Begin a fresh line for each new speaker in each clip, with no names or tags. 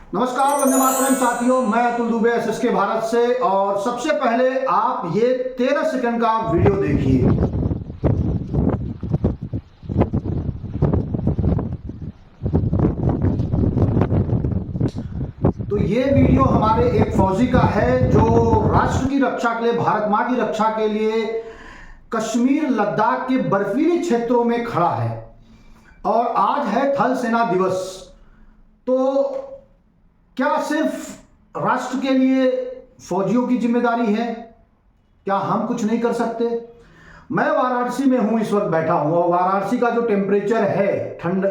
नमस्कार, वंदे मातरम साथियों। मैं अतुल दुबे एसएसके भारत से। और सबसे पहले आप ये 13 सेकंड का वीडियो देखिए। तो ये वीडियो हमारे एक फौजी का है जो राष्ट्र की रक्षा के लिए, भारत मां की रक्षा के लिए कश्मीर लद्दाख के बर्फीली क्षेत्रों में खड़ा है। और आज है थल सेना दिवस। तो क्या सिर्फ राष्ट्र के लिए फौजियों की जिम्मेदारी है? क्या हम कुछ नहीं कर सकते? मैं वाराणसी में हूं, इस वक्त बैठा हूं, और वाराणसी का जो टेम्परेचर है, ठंड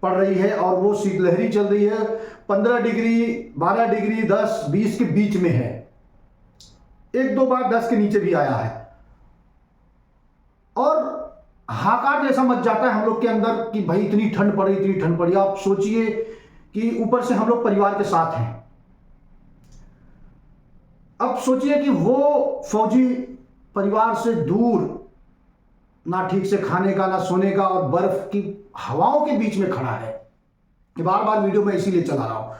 पड़ रही है और वो शीतलहरी चल रही है। 15 डिग्री, 12 डिग्री, 10, 20 के बीच में है। एक दो बार 10 के नीचे भी आया है। और हाहाकार जैसा मच जाता है हम लोग के अंदर कि भाई इतनी ठंड पड़ी, इतनी ठंड पड़ी। आप सोचिए कि ऊपर से हम लोग परिवार के साथ हैं। अब सोचिए कि वो फौजी परिवार से दूर, ना ठीक से खाने का, ना सोने का, और बर्फ की हवाओं के बीच में खड़ा है। कि बार बार वीडियो में इसीलिए चला रहा हूं।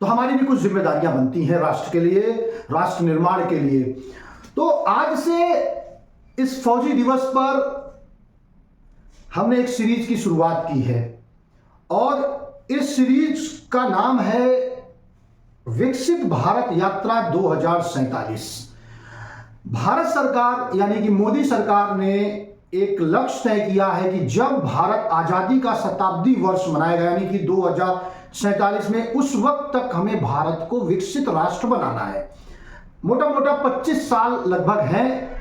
तो हमारी भी कुछ जिम्मेदारियां बनती हैं राष्ट्र के लिए, राष्ट्र निर्माण के लिए। तो आज से इस फौजी दिवस पर हमने एक सीरीज की शुरुआत की है, और इस सीरीज का नाम है विकसित भारत यात्रा 2047। भारत सरकार यानी कि मोदी सरकार ने एक लक्ष्य तय किया है कि जब भारत आजादी का शताब्दी वर्ष मनाएगा, यानी कि 2047 में, उस वक्त तक हमें भारत को विकसित राष्ट्र बनाना है। मोटा मोटा 25 साल लगभग हैं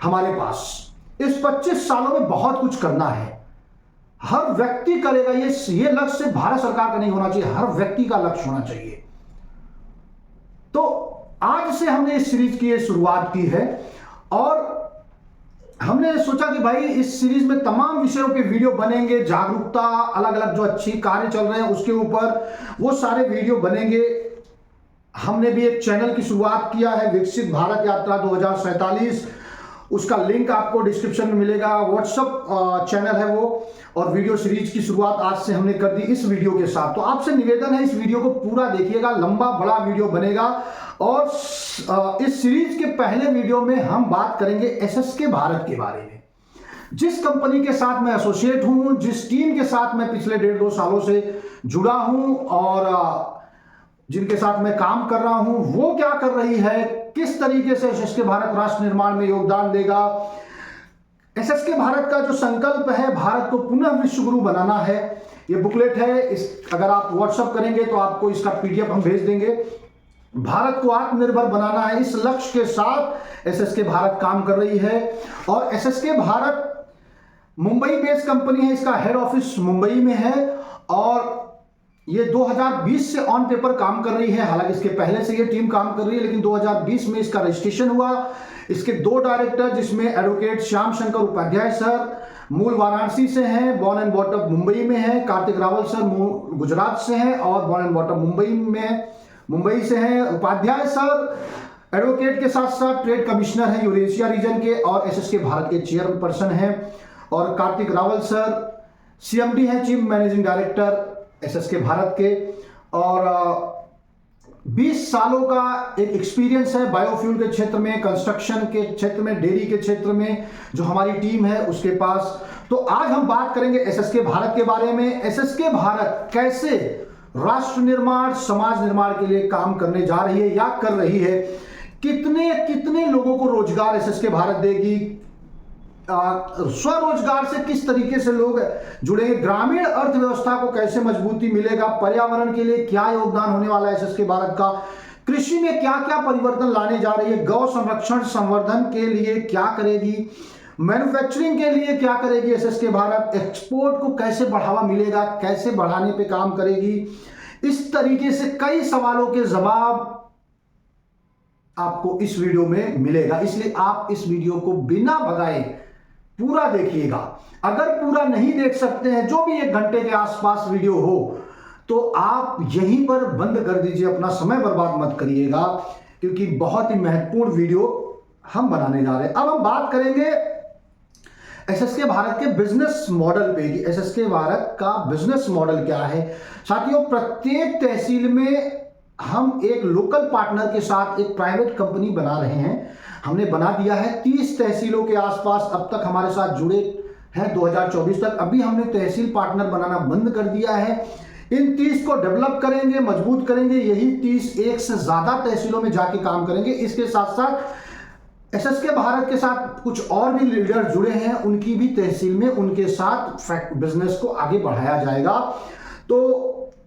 हमारे पास। इस 25 सालों में बहुत कुछ करना है। हर व्यक्ति करेगा। ये लक्ष्य सिर्फ भारत सरकार का नहीं होना चाहिए, हर व्यक्ति का लक्ष्य होना चाहिए। तो आज से हमने इस सीरीज की शुरुआत की है, और हमने सोचा कि भाई इस सीरीज में तमाम विषयों के वीडियो बनेंगे। जागरूकता, अलग अलग जो अच्छी कार्य चल रहे हैं उसके ऊपर वो सारे वीडियो बनेंगे। हमने भी एक चैनल की शुरुआत किया है, विकसित भारत यात्रा 2047। उसका लिंक आपको डिस्क्रिप्शन में मिलेगा। व्हाट्सएप चैनल है वो। और वीडियो सीरीज की शुरुआत आज से हमने कर दी इस वीडियो के साथ। तो आपसे निवेदन है, इस वीडियो को पूरा देखिएगा। लंबा बड़ा वीडियो बनेगा। और इस सीरीज के पहले वीडियो में हम बात करेंगे एसएसके भारत के बारे में। जिस कंपनी के साथ मैं एसोसिएट हूं, जिस टीम के साथ मैं पिछले 1.5-2 सालों से जुड़ा हूं, और जिनके साथ मैं काम कर रहा हूं, वो क्या कर रही है, किस तरीके से एसएसके भारत राष्ट्र निर्माण में योगदान देगा। एसएसके भारत का जो संकल्प है, भारत को पुनः विश्व गुरु बनाना है। ये बुकलेट है। अगर आप व्हाट्सएप करेंगे तो आपको इसका पीडीएफ हम भेज देंगे। भारत को आत्मनिर्भर बनाना है, इस लक्ष्य के साथ एसएसके भारत काम कर रही है। और SSK Bharat Mumbai based company है। इसका हेड ऑफिस मुंबई में है, और ये 2020 से ऑन पेपर काम कर रही है। हालांकि इसके पहले से ये टीम काम कर रही है, लेकिन 2020 में इसका रजिस्ट्रेशन हुआ। इसके 2 डायरेक्टर, जिसमें एडवोकेट श्याम शंकर उपाध्याय सर मूल वाराणसी से हैं, बॉर्न एंड बॉटअप मुंबई में है। कार्तिक रावल सर गुजरात से हैं और बॉर्न एंड बॉटअप मुंबई से हैं। उपाध्याय सर एडवोकेट के साथ साथ ट्रेड कमिश्नर हैं यूरेशिया रीजन के, और एसएसके भारत के चेयरपर्सन हैं। और कार्तिक रावल सर सीएमडी हैं, chief managing director SSK Bharat के। और 20 सालों का एक एक्सपीरियंस है बायोफ्यूल के क्षेत्र में, कंस्ट्रक्शन के क्षेत्र में, डेयरी के क्षेत्र में, जो हमारी टीम है उसके पास। तो आज हम बात करेंगे एसएसके भारत के बारे में। एसएसके भारत कैसे राष्ट्र निर्माण, समाज निर्माण के लिए काम करने जा रही है या कर रही है। कितने कितने लोगों को रोजगार एसएसके भारत देगी, स्वरोजगार से किस तरीके से लोग जुड़ेंगे, ग्रामीण अर्थव्यवस्था को कैसे मजबूती मिलेगा, पर्यावरण के लिए क्या योगदान होने वाला है एसएसके भारत का, कृषि में क्या क्या परिवर्तन लाने जा रही है, गौ संरक्षण संवर्धन के लिए क्या करेगी, मैन्युफैक्चरिंग के लिए क्या करेगी एसएसके भारत, एक्सपोर्ट को कैसे बढ़ावा मिलेगा, कैसे बढ़ाने पे काम करेगी। इस तरीके से कई सवालों के जवाब आपको इस वीडियो में मिलेगा। इसलिए आप इस वीडियो को बिना भगाए पूरा देखिएगा। अगर पूरा नहीं देख सकते हैं, जो भी 1 घंटे के आसपास वीडियो हो, तो आप यहीं पर बंद कर दीजिए। अपना समय बर्बाद मत करिएगा, क्योंकि बहुत ही महत्वपूर्ण वीडियो हम बनाने जा रहे हैं। अब हम बात करेंगे एसएसके भारत के बिजनेस मॉडल पे। एसएसके भारत का बिजनेस मॉडल क्या है। साथियों, प्रत्येक तहसील में हम एक लोकल पार्टनर के साथ एक प्राइवेट कंपनी बना रहे हैं। हमने बना दिया है 30 तहसीलों के आसपास अब तक हमारे साथ जुड़े हैं 2024 तक। अभी हमने तहसील पार्टनर बनाना बंद कर दिया है। इन 30 को डेवलप करेंगे, मजबूत करेंगे। यही 30 एक से ज्यादा तहसीलों में जाके काम करेंगे। इसके साथ साथ एसएसके भारत के साथ कुछ और भी लीडर जुड़े हैं, उनकी भी तहसील में उनके साथ बिजनेस को आगे बढ़ाया जाएगा। तो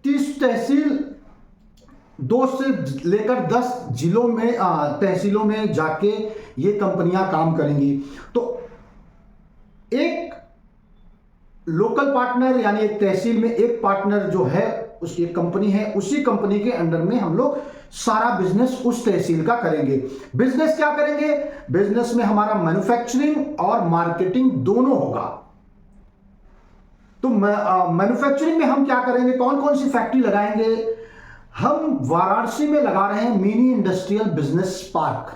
30 तहसील 2 से लेकर 10 जिलों में तहसीलों में जाके ये कंपनियां काम करेंगी। तो एक लोकल पार्टनर यानी एक तहसील में एक पार्टनर जो है उस एक कंपनी है, उसी कंपनी के अंडर में हम लोग सारा बिजनेस उस तहसील का करेंगे। बिजनेस क्या करेंगे? बिजनेस में हमारा मैन्युफैक्चरिंग और मार्केटिंग दोनों होगा। तो मैन्युफैक्चरिंग में हम क्या करेंगे? कौन कौन सी फैक्ट्री लगाएंगे? हम वाराणसी में लगा रहे हैं मिनी इंडस्ट्रियल बिजनेस पार्क,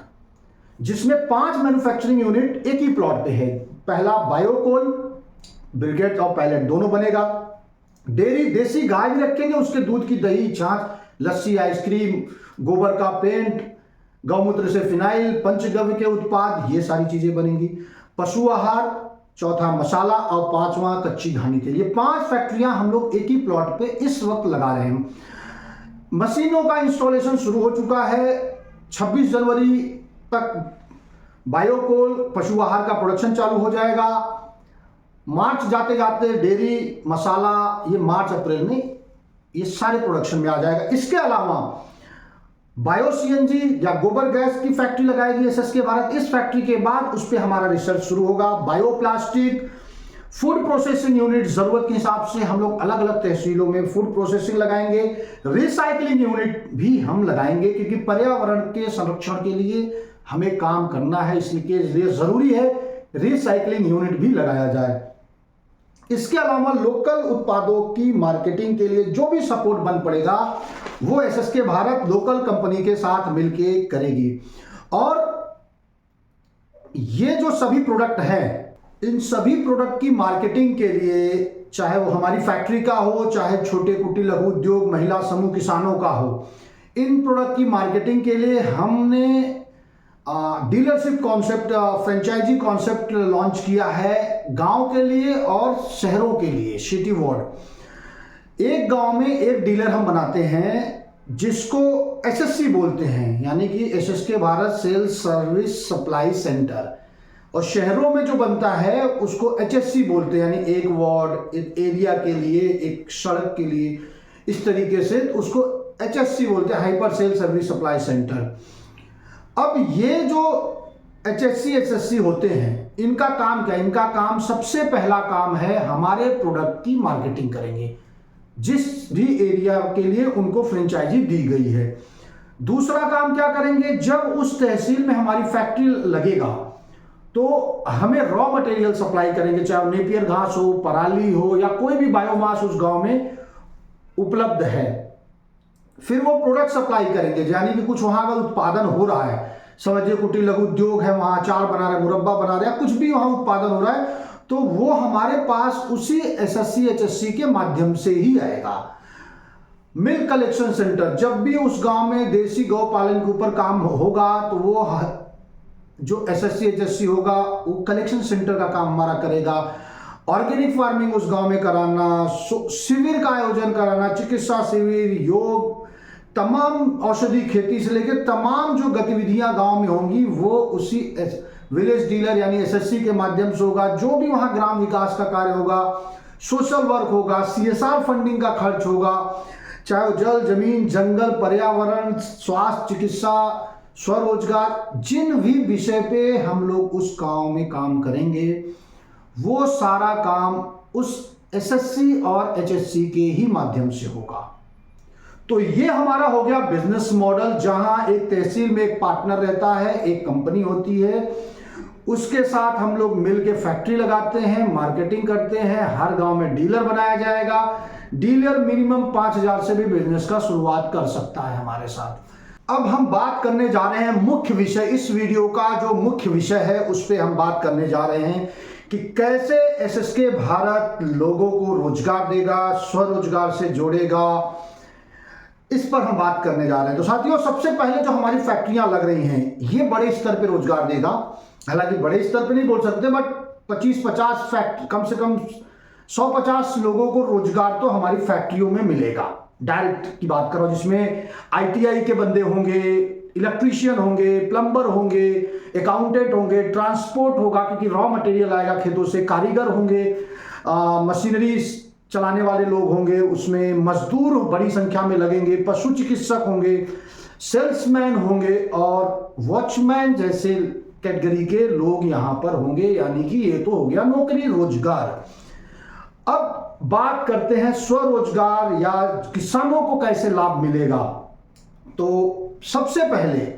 जिसमें 5 मैन्युफैक्चरिंग यूनिट एक ही प्लॉट पे है। पहला बायोकोल, ब्रिकेट और पैलेट दोनों बनेगा। डेयरी, देसी गाय भी रखेंगे, उसके दूध की दही, छाछ, लस्सी, आइसक्रीम, गोबर का पेंट, गौमूत्र से फिनाइल, पंचगव्य के उत्पाद, ये सारी चीजें बनेंगी। पशु आहार, चौथा मसाला और 5वां कच्ची घानी तेल। ये 5 फैक्ट्रियां हम लोग एक ही प्लॉट पे इस वक्त लगा रहे हैं। मशीनों का इंस्टॉलेशन शुरू हो चुका है। 26 जनवरी तक बायोकोल, पशु आहार का प्रोडक्शन चालू हो जाएगा। मार्च जाते जाते डेयरी, मसाला, ये मार्च अप्रैल में ये सारे प्रोडक्शन में आ जाएगा। इसके अलावा बायो सीएनजी या गोबर गैस की फैक्ट्री लगाएगी एसएसके भारत। इस फैक्ट्री के बाद उस पर हमारा रिसर्च शुरू होगा। बायोप्लास्टिक, फूड प्रोसेसिंग यूनिट, जरूरत के हिसाब से हम लोग अलग अलग तहसीलों में फूड प्रोसेसिंग लगाएंगे। रिसाइकलिंग यूनिट भी हम लगाएंगे, क्योंकि पर्यावरण के संरक्षण के लिए हमें काम करना है, इसलिए जरूरी है रिसाइकलिंग यूनिट भी लगाया जाए। इसके अलावा लोकल उत्पादों की मार्केटिंग के लिए जो भी सपोर्ट बन पड़ेगा वो एसएसके भारत लोकल कंपनी के साथ मिलके करेगी। और ये जो सभी प्रोडक्ट है, इन सभी प्रोडक्ट की मार्केटिंग के लिए, चाहे वो हमारी फैक्ट्री का हो, चाहे छोटे कुटीर लघु उद्योग, महिला समूह, किसानों का हो, इन प्रोडक्ट की मार्केटिंग के लिए हमने dealership concept, franchise concept launch किया है गांव के लिए और शहरों के लिए, सिटी वार्ड। एक गांव में एक डीलर हम बनाते हैं जिसको एसएससी बोलते हैं, यानी कि SSK Bharat sales service supply centre. और शहरों में जो बनता है उसको एचएससी बोलते हैं, यानी एक वार्ड, एक एरिया के लिए, एक सड़क के लिए, इस तरीके से उसको एचएससी बोलते हैं, hyper sale service supply centre. अब ये जो एचएससी एसएससी होते हैं, इनका काम क्या है? इनका काम, सबसे पहला काम है हमारे प्रोडक्ट की मार्केटिंग करेंगे, जिस भी एरिया के लिए उनको फ्रेंचाइजी दी गई है। दूसरा काम क्या करेंगे? जब उस तहसील में हमारी फैक्ट्री लगेगा तो हमें रॉ मटेरियल सप्लाई करेंगे, चाहे नेपियर घास हो, पराली हो, या कोई भी बायोमास उस गांव में उपलब्ध है। फिर वो प्रोडक्ट सप्लाई करेंगे, यानी कि कुछ वहां का उत्पादन हो रहा है, समझिए कुटीर लघु उद्योग है, वहां अचार बना रहे, मुरब्बा बना रहे, कुछ भी वहां उत्पादन हो रहा है, तो वो हमारे पास उसी एसएससी एचएससी के माध्यम से ही आएगा। मिल्क कलेक्शन सेंटर, जब भी उस गांव में देसी गौ पालन के ऊपर काम होगा तो वो जो एसएससी एचएससी होगा वो कलेक्शन सेंटर का काम हमारा करेगा। ऑर्गेनिक फार्मिंग उस गांव में कराना, शिविर का आयोजन कराना, चिकित्सा शिविर, योग, तमाम औषधि खेती से लेकर तमाम जो गतिविधियां गांव में होंगी वो उसी विलेज डीलर यानी एसएससी के माध्यम से होगा। जो भी वहां ग्राम विकास का कार्य होगा, सोशल वर्क होगा, सीएसआर फंडिंग का खर्च होगा, चाहे वो जल, जमीन, जंगल, पर्यावरण, स्वास्थ्य, चिकित्सा, स्वरोजगार, जिन भी विषय पे हम लोग उस गांव में काम करेंगे वो सारा काम उस एसएससी और एचएससी के ही माध्यम से होगा। तो ये हमारा हो गया बिजनेस मॉडल, जहां एक तहसील में एक पार्टनर रहता है, एक कंपनी होती है, उसके साथ हम लोग मिलकर फैक्ट्री लगाते हैं, मार्केटिंग करते हैं, हर गांव में डीलर बनाया जाएगा। डीलर मिनिमम 5,000 से भी बिजनेस का शुरुआत कर सकता है हमारे साथ। अब हम बात करने जा रहे हैं मुख्य विषय, इस वीडियो का जो मुख्य विषय है उस पर हम बात करने जा रहे हैं कि कैसे एसएसके भारत लोगों को रोजगार देगा, स्वरोजगार से जोड़ेगा। इस पर हम बात करने जा रहे हैं। तो साथियों, सबसे पहले जो हमारी फैक्ट्रियां लग रही हैं, ये बड़े स्तर पे रोजगार देगा। हालांकि बड़े स्तर पे नहीं बोल सकते, बट 25-50 फैक्ट्री, कम से कम 150 लोगों को रोजगार तो हमारी फैक्ट्रियों में मिलेगा। डायरेक्ट की बात करो, जिसमें ITI के बंदे होंगे, इलेक्ट्रीशियन होंगे, प्लम्बर होंगे, अकाउंटेंट होंगे, ट्रांसपोर्ट होगा क्योंकि रॉ मटेरियल आएगा खेतों से, कारीगर होंगे, मशीनरी चलाने वाले लोग होंगे, उसमें मजदूर बड़ी संख्या में लगेंगे, पशु चिकित्सक होंगे, सेल्समैन होंगे और वॉचमैन जैसे कैटेगरी के लोग यहां पर होंगे। यानी कि ये तो हो गया नौकरी, रोजगार। अब बात करते हैं स्वरोजगार या किसानों को कैसे लाभ मिलेगा। तो सबसे पहले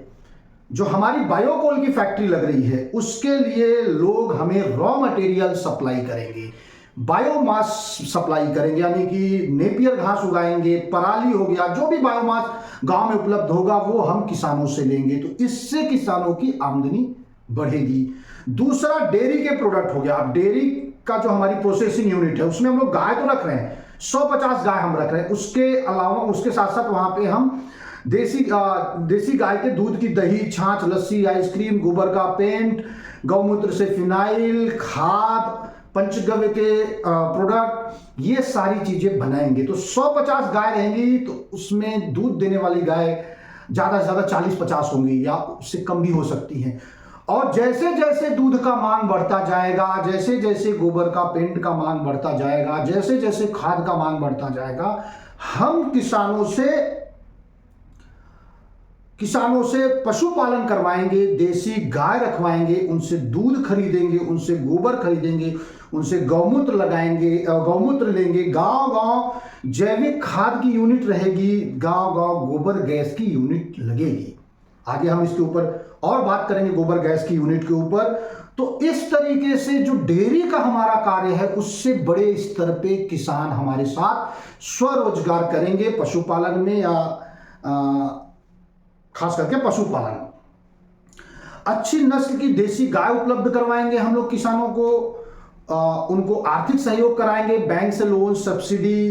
जो हमारी बायोकोल की फैक्ट्री लग रही है, उसके लिए लोग हमें रॉ मटेरियल सप्लाई करेंगे, बायोमास सप्लाई करेंगे, यानी कि नेपियर घास उगाएंगे, पराली हो गया, जो भी बायोमास गांव में उपलब्ध होगा वो हम किसानों से लेंगे। तो इससे किसानों की आमदनी बढ़ेगी। दूसरा, डेयरी के प्रोडक्ट हो गया। अब डेयरी का जो हमारी प्रोसेसिंग यूनिट है, उसमें हम लोग गाय तो रख रहे हैं, 150 गाय हम रख रहे हैं। उसके अलावा, उसके साथ साथ वहां पे हम देसी गाय के दूध की दही, छाछ, लस्सी, आइसक्रीम, गोबर का पेंट, गौमूत्र से फिनाइल, खाद, पंचगव्य के प्रोडक्ट, ये सारी चीजें बनाएंगे। तो 150 गाय रहेंगी, तो उसमें दूध देने वाली गाय ज्यादा से ज्यादा 40-50 होंगी, या उससे कम भी हो सकती हैं। और जैसे जैसे दूध का मांग बढ़ता जाएगा, जैसे जैसे गोबर का पेंट का मांग बढ़ता जाएगा, जैसे जैसे खाद का मांग बढ़ता जाएगा, हम किसानों से पशुपालन करवाएंगे, देसी गाय रखवाएंगे, उनसे दूध खरीदेंगे, उनसे गोबर खरीदेंगे, उनसे गौमूत्र लगाएंगे, गौमूत्र लेंगे। गांव गांव जैविक खाद की यूनिट रहेगी, गांव गांव गोबर गैस की यूनिट लगेगी। आगे हम इसके ऊपर और बात करेंगे, गोबर गैस की यूनिट के ऊपर। तो इस तरीके से जो डेयरी का हमारा कार्य है, उससे बड़े स्तर पे किसान हमारे साथ स्वरोजगार करेंगे, पशुपालन में या खास करके पशुपालन। अच्छी नस्ल की देसी गाय उपलब्ध करवाएंगे हम लोग किसानों को, उनको आर्थिक सहयोग कराएंगे, बैंक से लोन, सब्सिडी,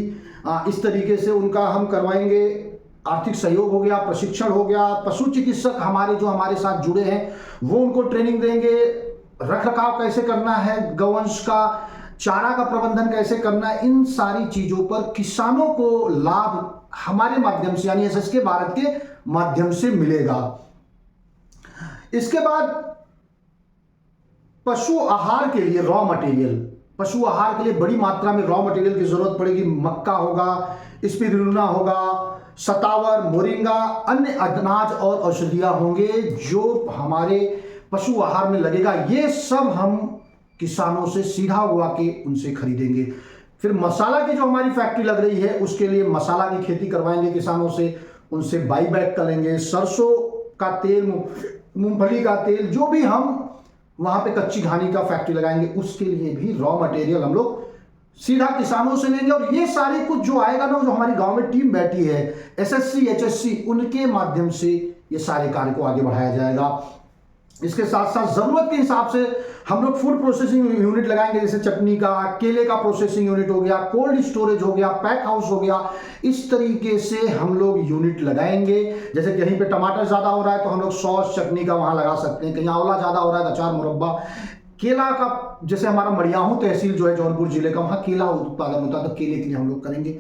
इस तरीके से उनका हम करवाएंगे। आर्थिक सहयोग हो गया, प्रशिक्षण हो गया, पशु चिकित्सक हमारे जो हमारे साथ जुड़े हैं वो उनको ट्रेनिंग देंगे, रखरखाव कैसे करना है गौवंश का, चारा का प्रबंधन कैसे करना है, इन सारी चीजों पर किसानों को लाभ हमारे माध्यम से, यानी SSK भारत के माध्यम से मिलेगा। इसके बाद पशु आहार के लिए रॉ मटेरियल, पशु आहार के लिए बड़ी मात्रा में रॉ मटेरियल की जरूरत पड़ेगी। मक्का होगा, स्पिरुलिना होगा, सतावर, मोरिंगा, अन्य अनाज और औषधियां होंगे जो हमारे पशु आहार में लगेगा। ये सब हम किसानों से सीधा उगा के उनसे खरीदेंगे। फिर मसाला की जो हमारी फैक्ट्री लग रही है, उसके लिए मसाला की खेती करवाएंगे किसानों से, उनसे बाई बैक करेंगे। सरसों का तेल, मूंगफली का तेल, जो भी हम वहां पे कच्ची घानी का फैक्ट्री लगाएंगे, उसके लिए भी रॉ मटेरियल हम लोग सीधा किसानों से लेंगे। और ये सारी कुछ जो आएगा ना, जो हमारी गांव में टीम बैठी है, SSC, HSC, उनके माध्यम से ये सारे कार्य को आगे बढ़ाया जाएगा। इसके साथ साथ जरूरत के हिसाब से हम लोग फूड प्रोसेसिंग यूनिट लगाएंगे, जैसे चटनी का, केले का प्रोसेसिंग यूनिट हो गया, कोल्ड स्टोरेज हो गया, पैक हाउस हो गया। इस तरीके से हम लोग यूनिट लगाएंगे। जैसे कहीं पे टमाटर ज्यादा हो रहा है तो हम लोग सॉस, चटनी का वहां लगा सकते हैं, कहीं आंवला ज्यादा हो रहा है तो अचार, मुरब्बा। केला का, जैसे हमारा मड़ियाहू तहसील जो है जौनपुर जिले का, वहां केला उत्पादन होता है, तो केले के लिए हम लोग करेंगे।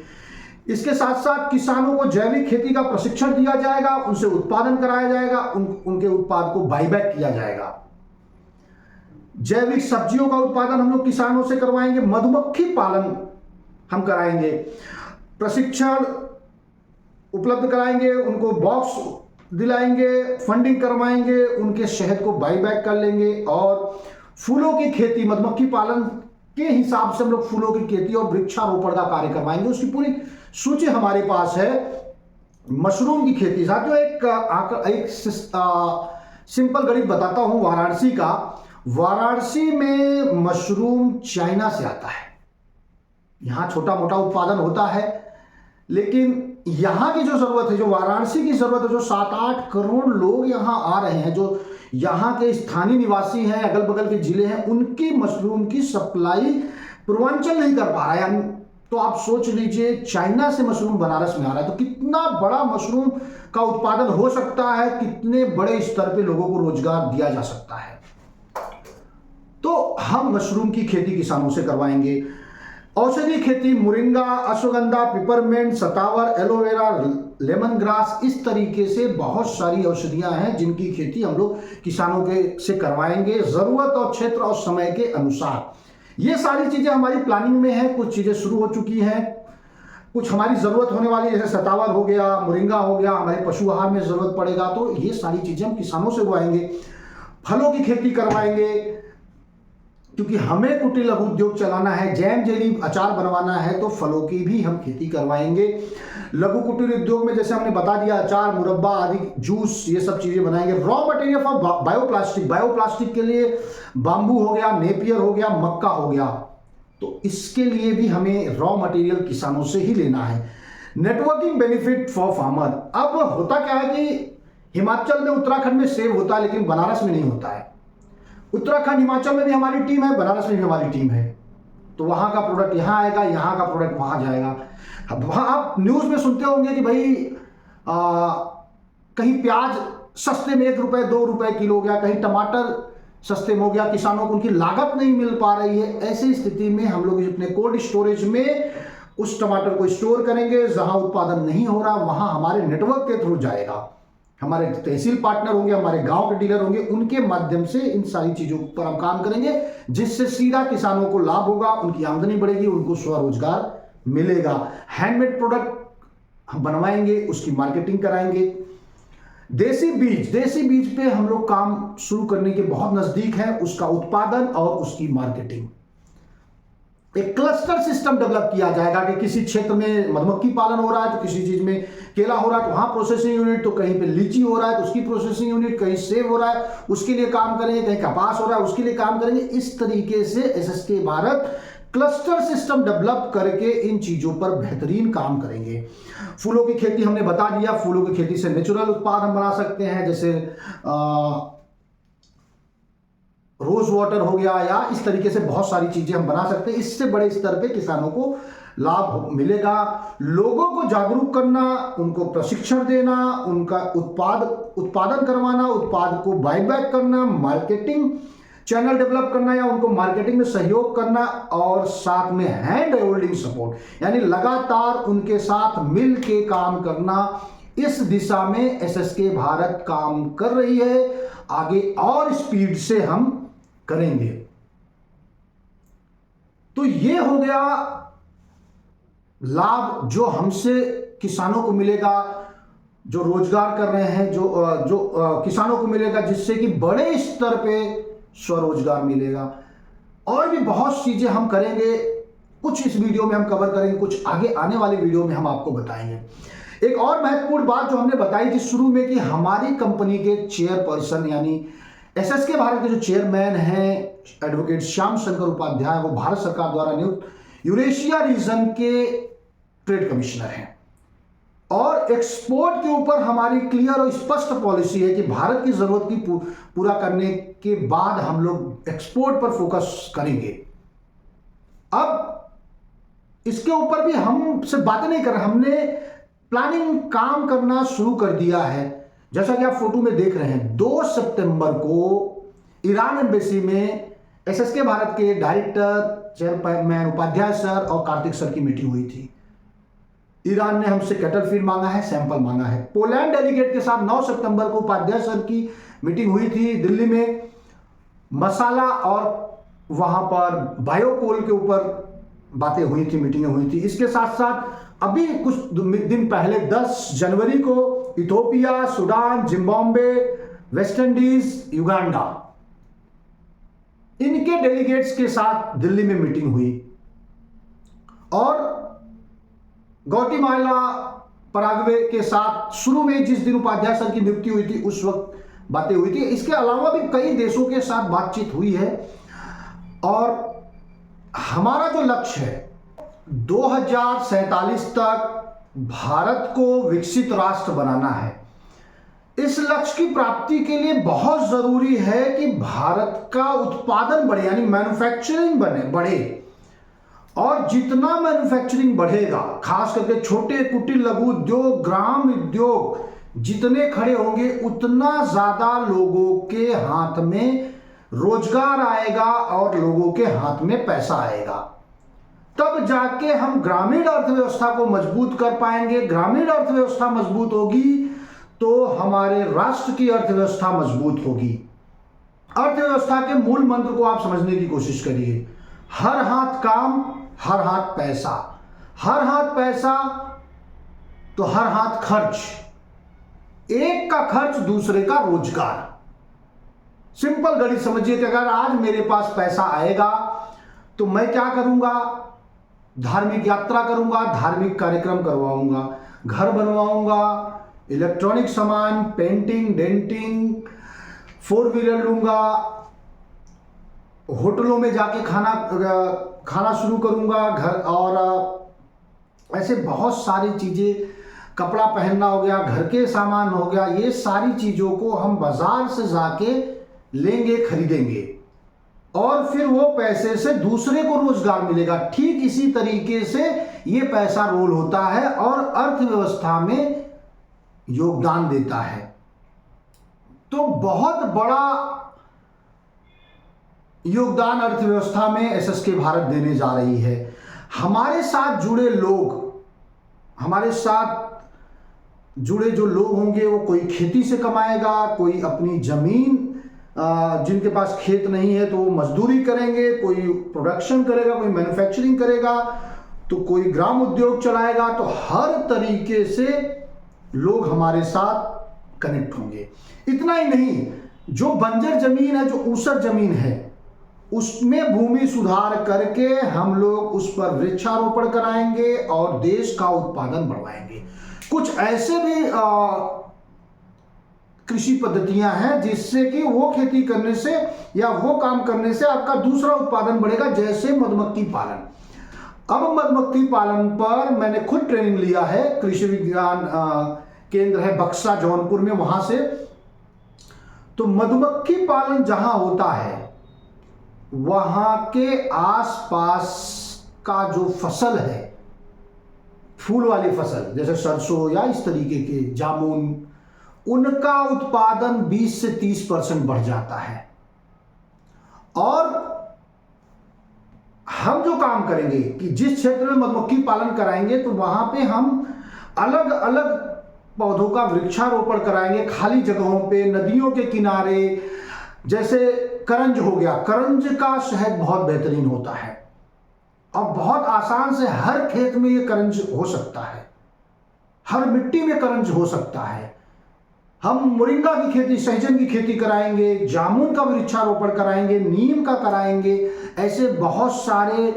इसके साथ साथ किसानों को जैविक खेती का प्रशिक्षण दिया जाएगा, उनसे उत्पादन कराया जाएगा, उनके उत्पाद को बाईबैक किया जाएगा। जैविक सब्जियों का उत्पादन हम लोग किसानों से करवाएंगे। मधुमक्खी पालन हम कराएंगे, प्रशिक्षण उपलब्ध कराएंगे, उनको बॉक्स दिलाएंगे, फंडिंग करवाएंगे, उनके शहद को बाईबैक कर लेंगे। और फूलों की खेती, मधुमक्खी पालन के हिसाब से हम लोग फूलों की खेती और वृक्षारोपण का कार्य करवाएंगे। उसकी पूरी सूची हमारे पास है। मशरूम की खेती, साथियों एक सिंपल गणित बताता हूं वाराणसी का। वाराणसी में मशरूम चाइना से आता है, यहां छोटा मोटा उत्पादन होता है, लेकिन यहां की जो जरूरत है, जो वाराणसी की जरूरत है, जो 7-8 करोड़ लोग यहां आ रहे हैं, जो यहां के स्थानीय निवासी हैं, अगल बगल के जिले हैं, उनकी मशरूम की सप्लाई पूर्वांचल नहीं कर पा रहा है। तो आप सोच लीजिए चाइना से मशरूम बनारस में आ रहा है, तो कितना बड़ा मशरूम का उत्पादन हो सकता है, कितने बड़े स्तर पे लोगों को रोजगार दिया जा सकता है। तो हम मशरूम की खेती किसानों से करवाएंगे। औषधीय खेती मोरिंगा, अश्वगंधा, पिपरमेंट, सतावर, एलोवेरा, लेमन ग्रास, इस तरीके से बहुत सारी औषधियां हैं जिनकी खेती हम लोग किसानों के से करवाएंगे, जरूरत और क्षेत्र और समय के अनुसार। ये सारी चीजें हमारी प्लानिंग में है, कुछ चीजें शुरू हो चुकी हैं, कुछ हमारी जरूरत होने वाली, जैसे सतावर हो गया, मोरिंगा हो गया, हमारे पशु आहार में जरूरत पड़ेगा, तो ये सारी चीजें हम किसानों से उगाएंगे। फलों की खेती करवाएंगे, क्योंकि हमें कुटीर लघु उद्योग चलाना है, जैम जेली अचार बनवाना है, तो फलों की भी हम खेती करवाएंगे। लघु कुटीर उद्योग में जैसे हमने बता दिया, अचार, मुरब्बा आदि, जूस, ये सब चीजें बनाएंगे। Raw material for bioplastic, bioplastic के लिए बांबू हो गया, नेपियर हो गया, मक्का हो गया, तो इसके लिए भी हमें रॉ मटेरियल किसानों से ही लेना है। Networking benefit for farmer. अब होता क्या है कि हिमाचल में, उत्तराखंड में सेब होता है, लेकिन बनारस में नहीं होता है। उत्तराखंड, हिमाचल में भी हमारी टीम है, बनारस में भी हमारी टीम है, तो वहां का प्रोडक्ट यहां आएगा, यहां का प्रोडक्ट वहां जाएगा। अब वहां आप न्यूज में सुनते होंगे कि भाई कहीं प्याज सस्ते में 1 रुपए 2 रुपए किलो हो गया, कहीं टमाटर सस्ते में हो गया, किसानों को उनकी लागत नहीं मिल पा रही है। ऐसी स्थिति में हम लोग अपने कोल्ड स्टोरेज में उस टमाटर को स्टोर करेंगे, जहां उत्पादन नहीं हो रहा वहां हमारे नेटवर्क के थ्रू जाएगा, हमारे तहसील पार्टनर होंगे, हमारे गांव के डीलर होंगे, उनके माध्यम से इन सारी चीजों पर हम काम करेंगे, जिससे सीधा किसानों को लाभ होगा, उनकी आमदनी बढ़ेगी, उनको स्वरोजगार मिलेगा। हैंडमेड प्रोडक्ट हम बनवाएंगे, उसकी मार्केटिंग कराएंगे। देसी बीज पे हम लोग काम शुरू करने के बहुत नजदीक हैं, उसका उत्पादन और उसकी मार्केटिंग। एक क्लस्टर सिस्टम डेवलप किया जाएगा कि किसी क्षेत्र में मधुमक्खी पालन हो रहा है तो किसी चीज में केला हो रहा है तो वहां प्रोसेसिंग यूनिट, तो कहीं पे लीची हो रहा है तो उसकी प्रोसेसिंग यूनिट, कहीं सेब हो रहा है उसके लिए काम करेंगे, कहीं कपास हो रहा है उसके लिए काम करेंगे। इस तरीके से SSK Bharat cluster system develop करके इन चीजों पर बेहतरीन काम करेंगे। फूलों की खेती हमने बता दिया, फूलों की खेती से नेचुरल उत्पाद हम बना सकते हैं, जैसे रोज वाटर हो गया, या इस तरीके से बहुत सारी चीजें हम बना सकते हैं। इससे बड़े स्तर पे किसानों को लाभ मिलेगा। लोगों को जागरूक करना, उनको प्रशिक्षण देना, उनका उत्पादन करवाना, उत्पाद को बायबैक करना, मार्केटिंग चैनल डेवलप करना या उनको मार्केटिंग में सहयोग करना, और साथ में हैंड होल्डिंग सपोर्ट, यानी लगातार उनके साथ मिल के काम करना। इस दिशा में एसएसके भारत काम कर रही है, आगे और स्पीड से हम करेंगे। तो ये हो गया लाभ जो हमसे किसानों को मिलेगा, जो रोजगार कर रहे हैं, जो किसानों को मिलेगा, जिससे कि बड़े स्तर पे स्वरोजगार मिलेगा। और भी बहुत चीजें हम करेंगे, कुछ इस वीडियो में हम कवर करेंगे, कुछ आगे आने वाली वीडियो में हम आपको बताएंगे। एक और महत्वपूर्ण बात जो हमने बताई थी शुरू में कि हमारी कंपनी के चेयरपर्सन यानी एसएसके भारत के जो चेयरमैन हैं एडवोकेट श्याम शंकर उपाध्याय, वो भारत सरकार द्वारा नियुक्त यूरेशिया रीजन के ट्रेड कमिश्नर हैं। और एक्सपोर्ट के ऊपर हमारी क्लियर और स्पष्ट पॉलिसी है कि भारत की जरूरत की पूरा करने के बाद हम लोग एक्सपोर्ट पर फोकस करेंगे। अब इसके ऊपर भी हम सिर्फ बातें नहीं कर रहे, हमने प्लानिंग काम करना शुरू कर दिया है। जैसा कि आप फोटो में देख रहे हैं, 2 सितंबर को ईरान एम्बेसी में एसएसके भारत के डायरेक्टर चेयरमैन उपाध्याय सर और कार्तिक सर की मीटिंग हुई थी। ईरान ने हमसे कैटल फीड मांगा है, सैंपल मांगा है। पोलैंड डेलीगेट के साथ 9 सितंबर को उपाध्याय सर की मीटिंग हुई थी दिल्ली में, मसाला और वहां पर बायोकोल के ऊपर बातें हुई थी, मीटिंगें हुई थी। इसके साथ साथ अभी कुछ दिन पहले 10 जनवरी को Ethiopia, Sudan, Zimbabwe, West Indies, Uganda, इनके डेलीगेट्स के साथ दिल्ली में मीटिंग हुई। और ग्वाटेमाला, पराग्वे के साथ शुरू में जिस दिन उपाध्याय सर की नियुक्ति हुई थी उस वक्त बातें हुई थी। इसके अलावा भी कई देशों के साथ बातचीत हुई है। और हमारा जो लक्ष्य है 2047 तक भारत को विकसित राष्ट्र बनाना है। इस लक्ष्य की प्राप्ति के लिए बहुत जरूरी है कि भारत का उत्पादन बढ़े, यानी मैन्युफैक्चरिंग बढ़े, और जितना मैन्युफैक्चरिंग बढ़ेगा, खास करके छोटे कुटीर लघु उद्योग, ग्राम उद्योग जितने खड़े होंगे, उतना ज्यादा लोगों के हाथ में रोजगार आएगा और लोगों के हाथ में पैसा आएगा। तब जाके हम ग्रामीण अर्थव्यवस्था को मजबूत कर पाएंगे। ग्रामीण अर्थव्यवस्था मजबूत होगी तो हमारे राष्ट्र की अर्थव्यवस्था मजबूत होगी। अर्थव्यवस्था के मूल मंत्र को आप समझने की कोशिश करिए। हर हाथ काम, हर हाथ पैसा। हर हाथ पैसा तो हर हाथ खर्च। एक का खर्च दूसरे का रोजगार। सिंपल गणित समझिए कि अगर आज मेरे पास पैसा आएगा तो मैं क्या करूंगा? धार्मिक यात्रा करूंगा, धार्मिक कार्यक्रम करवाऊंगा, घर बनवाऊंगा, इलेक्ट्रॉनिक सामान, पेंटिंग, डेंटिंग, 4 व्हीलर लूंगा, होटलों में जाके खाना शुरू करूंगा, घर और ऐसे बहुत सारी चीजें, कपड़ा पहनना हो गया, घर के सामान हो गया, ये सारी चीजों को हम बाजार से जाके लेंगे, खरीदेंगे और फिर वो पैसे से दूसरे को रोजगार मिलेगा। ठीक इसी तरीके से ये पैसा रोल होता है और अर्थव्यवस्था में योगदान देता है। तो बहुत बड़ा योगदान अर्थव्यवस्था में एसएसके भारत देने जा रही है। हमारे साथ जुड़े लोग, हमारे साथ जुड़े जो लोग होंगे वो कोई खेती से कमाएगा, कोई अपनी जमीन, जिनके पास खेत नहीं है तो वो मजदूरी करेंगे, कोई प्रोडक्शन करेगा, कोई मैन्युफैक्चरिंग करेगा, तो कोई ग्राम उद्योग चलाएगा। तो हर तरीके से लोग हमारे साथ कनेक्ट होंगे। इतना ही नहीं, जो बंजर जमीन है, जो ऊसर जमीन है, उसमें भूमि सुधार करके हम लोग उस पर वृक्षारोपण कराएंगे और देश का उत्पादन बढ़ाएंगे। कुछ ऐसे भी कृषि पद्धतियां हैं जिससे कि वो खेती करने से या वो काम करने से आपका दूसरा उत्पादन बढ़ेगा, जैसे मधुमक्खी पालन। अब मधुमक्खी पालन पर मैंने खुद ट्रेनिंग लिया है। कृषि विज्ञान केंद्र है बक्सा, जौनपुर में, वहां से। तो मधुमक्खी पालन जहां होता है वहां के आसपास का जो फसल है, फूल वाली फसल जैसे सरसों या इस तरीके के जामुन, उनका उत्पादन 20 से 30% बढ़ जाता है। और हम जो काम करेंगे कि जिस क्षेत्र में मधुमक्खी पालन कराएंगे तो वहां पे हम अलग अलग पौधों का वृक्षारोपण कराएंगे, खाली जगहों पे, नदियों के किनारे। जैसे करंज हो गया, करंज का शहद बहुत बेहतरीन होता है और बहुत आसान से हर खेत में ये करंज हो सकता है, हर मिट्टी में करंज हो सकता है। हम मोरिंगा की खेती, सहजन की खेती कराएंगे, जामुन का वृक्षारोपण कराएंगे, नीम का कराएंगे। ऐसे बहुत सारे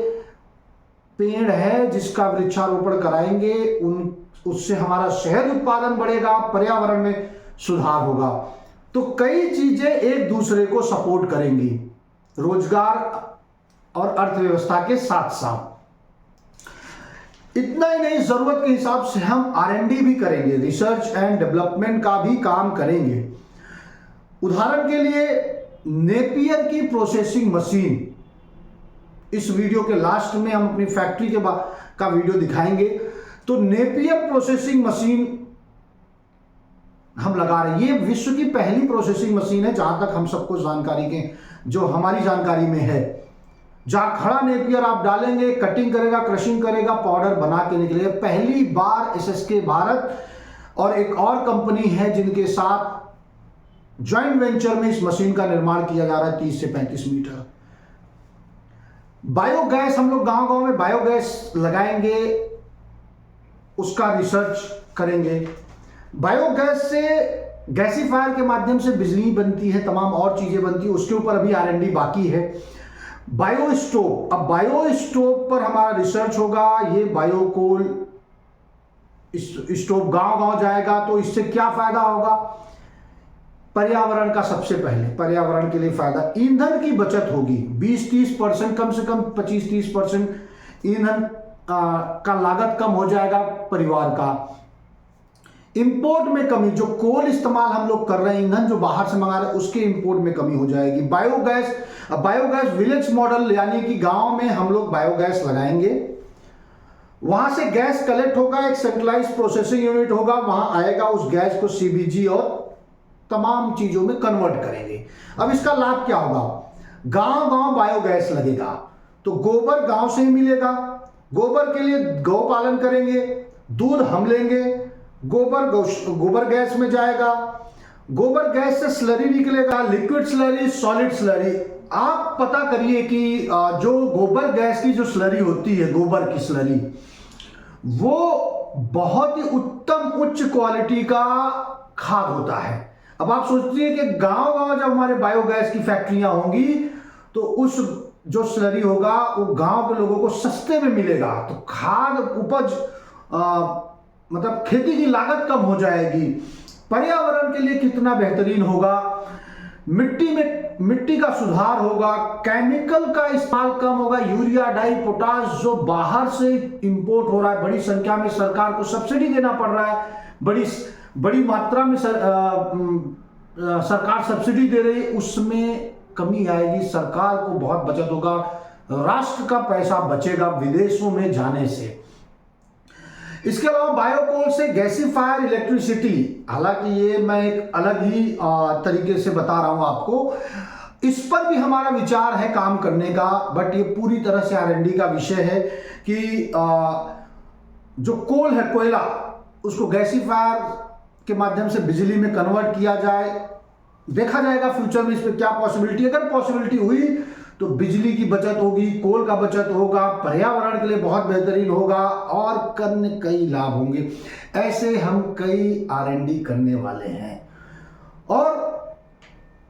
पेड़ है जिसका वृक्षारोपण कराएंगे। उससे हमारा शहद उत्पादन बढ़ेगा, पर्यावरण में सुधार होगा। तो कई चीजें एक दूसरे को सपोर्ट करेंगी, रोजगार और अर्थव्यवस्था के साथ साथ। इतना ही नहीं, जरूरत के हिसाब से हम R&D भी करेंगे, रिसर्च एंड डेवलपमेंट का भी काम करेंगे। उदाहरण के लिए नेपियर की प्रोसेसिंग मशीन, इस वीडियो के लास्ट में हम अपनी फैक्ट्री के का वीडियो दिखाएंगे। तो नेपियर प्रोसेसिंग मशीन हम लगा रहे हैं। ये विश्व की पहली प्रोसेसिंग मशीन है जहां तक हम सबको जानकारी के, जो हमारी जानकारी में है। जहां खड़ा नेपियर आप डालेंगे, कटिंग करेगा, क्रशिंग करेगा, पाउडर बना के निकलेगा। पहली बार एसएसके भारत और एक और कंपनी है जिनके साथ ज्वाइंट वेंचर में इस मशीन का निर्माण किया जा रहा है, 30 से 35 मीटर। बायोगैस, हम लोग गांव गांव में बायोगैस लगाएंगे, उसका रिसर्च करेंगे। बायोगैस से गैसीफायर के माध्यम से बिजली बनती है, तमाम और चीजें बनती है, उसके ऊपर अभी R&D बाकी है। बायो स्टोव, अब बायो स्टोव पर हमारा रिसर्च होगा। ये बायोकोल स्टोव गांव गांव जाएगा तो इससे क्या फायदा होगा? पर्यावरण का, सबसे पहले पर्यावरण के लिए फायदा, ईंधन की बचत होगी। 20-30%, कम से कम 25-30% ईंधन का लागत कम हो जाएगा परिवार का। इंपोर्ट में कमी, जो कोल इस्तेमाल हम लोग कर रहे हैं, ईंधन जो बाहर से मंगा रहे हैं, उसके इंपोर्ट में कमी हो जाएगी। बायोगैस विलेज मॉडल, यानी कि गांव में हम लोग बायोगैस लगाएंगे, वहां से गैस कलेक्ट होगा, एक सेंट्रलाइज प्रोसेसिंग यूनिट होगा, वहां आएगा, उस गैस को सीबीजी और तमाम चीजों में कन्वर्ट करेंगे। अब इसका लाभ क्या होगा? गांव गांव बायोगैस लगेगा, तो गोबर गांव से ही मिलेगा, गोबर के लिए गौ पालन करेंगे, दूध हम लेंगे, गोबर गैस में जाएगा, गोबर गैस से स्लरी निकलेगा, लिक्विड स्लरी, सॉलिड स्लरी। आप पता करिए कि जो गोबर गैस की जो स्लरी होती है, गोबर की स्लरी, वो बहुत ही उत्तम उच्च क्वालिटी का खाद होता है। अब आप सोचिए कि गांव गांव जब हमारे बायोगैस की फैक्ट्रियां होंगी तो उस जो स्लरी होगा वो गांव के लोगों को सस्ते में मिलेगा, तो खाद उपज मतलब खेती की लागत कम हो जाएगी, पर्यावरण के लिए कितना बेहतरीन होगा, मिट्टी का सुधार होगा, केमिकल का इस्तेमाल कम होगा, यूरिया, डाई, पोटाश जो बाहर से इंपोर्ट हो रहा है, बड़ी संख्या में सरकार को सब्सिडी देना पड़ रहा है, बड़ी मात्रा में सरकार सब्सिडी दे रही है, उसमें कमी आएगी, सरकार को बहुत बचत होगा, राष्ट्र का पैसा बचेगा विदेशों में जाने से। इसके अलावा बायोकोल से गैसीफायर इलेक्ट्रिसिटी, हालांकि ये मैं एक अलग ही तरीके से बता रहा हूं आपको, इस पर भी हमारा विचार है काम करने का, बट ये पूरी तरह से R&D का विषय है कि जो कोल है, कोयला, उसको गैसीफायर के माध्यम से बिजली में कन्वर्ट किया जाए। देखा जाएगा फ्यूचर में इस पर क्या पॉसिबिलिटी, अगर पॉसिबिलिटी हुई तो बिजली की बचत होगी, कोल का बचत होगा, पर्यावरण के लिए बहुत बेहतरीन होगा और कई लाभ होंगे। ऐसे हम कई R&D करने वाले हैं और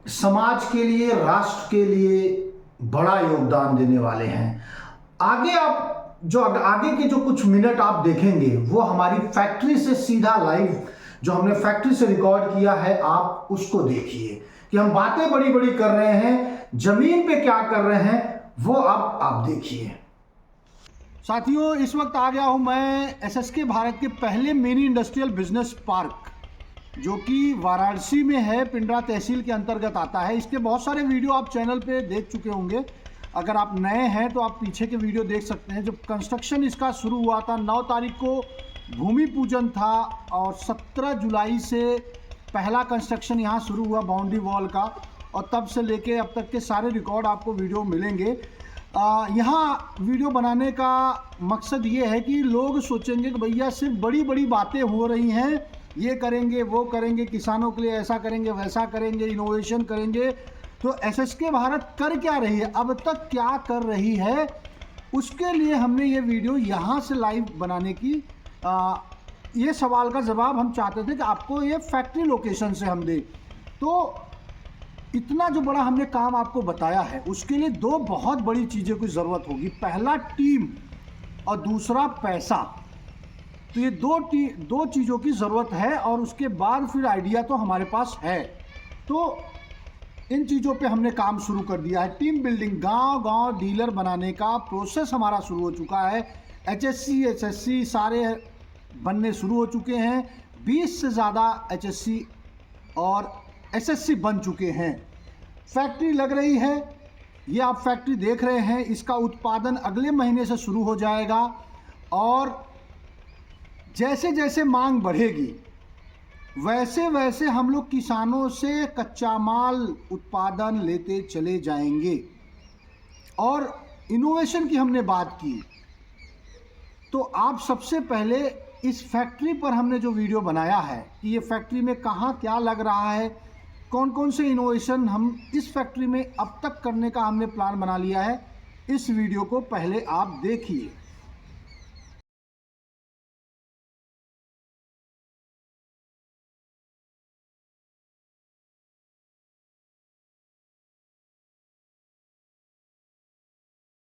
समाज के लिए, राष्ट्र के लिए बड़ा योगदान देने वाले हैं। आगे के जो कुछ मिनट आप देखेंगे वो हमारी फैक्ट्री से सीधा लाइव, जो हमने फैक्ट्री से रिकॉर्ड किया है, आप उसको देखिए कि हम बातें बड़ी बड़ी कर रहे हैं, जमीन पे क्या कर रहे हैं वो आप देखिए। साथियों, इस वक्त आ गया हूं मैं SSK भारत के पहले मिनी इंडस्ट्रियल बिजनेस पार्क, जो कि वाराणसी में है, पिंडरा तहसील के अंतर्गत आता है। इसके बहुत सारे वीडियो आप चैनल पे देख चुके होंगे, अगर आप नए हैं तो आप पीछे के वीडियो देख सकते हैं। जब कंस्ट्रक्शन इसका शुरू हुआ था, 9 तारीख को भूमि पूजन था और 17 जुलाई से पहला कंस्ट्रक्शन यहाँ शुरू हुआ बाउंड्री वॉल का, और तब से लेके अब तक के सारे रिकॉर्ड आपको वीडियो मिलेंगे। यहाँ वीडियो बनाने का मकसद ये है कि लोग सोचेंगे कि भैया सिर्फ बड़ी बड़ी बातें हो रही हैं, ये करेंगे, वो करेंगे, किसानों के लिए ऐसा करेंगे, वैसा करेंगे, इनोवेशन करेंगे, तो SSK भारत कर क्या रही है, अब तक क्या कर रही है, उसके लिए हमने ये वीडियो यहाँ से लाइव बनाने की ये सवाल का जवाब हम चाहते थे कि आपको ये फैक्ट्री लोकेशन से हम दें। तो इतना जो बड़ा हमने काम आपको बताया है, उसके लिए 2 बहुत बड़ी चीज़ों की ज़रूरत होगी। पहला टीम और दूसरा पैसा। तो ये दो चीज़ों की ज़रूरत है, और उसके बाद फिर आइडिया तो हमारे पास है। तो इन चीज़ों पे हमने काम शुरू कर दिया है। टीम बिल्डिंग, गांव डीलर बनाने का प्रोसेस हमारा शुरू हो चुका है। HSC SSC सारे बनने शुरू हो चुके हैं। 20 से ज़्यादा HSC और SSC बन चुके हैं। फैक्ट्री लग रही है, ये आप फैक्ट्री देख रहे हैं, इसका उत्पादन अगले महीने से शुरू हो जाएगा, और जैसे जैसे मांग बढ़ेगी वैसे वैसे हम लोग किसानों से कच्चा माल उत्पादन लेते चले जाएंगे। और इनोवेशन की हमने बात की, तो आप सबसे पहले इस फैक्ट्री पर हमने जो वीडियो बनाया है कि ये फैक्ट्री में कहाँ क्या लग रहा है, कौन कौन से इनोवेशन हम इस फैक्ट्री में अब तक करने का हमने प्लान बना लिया है, इस वीडियो को पहले आप देखिए।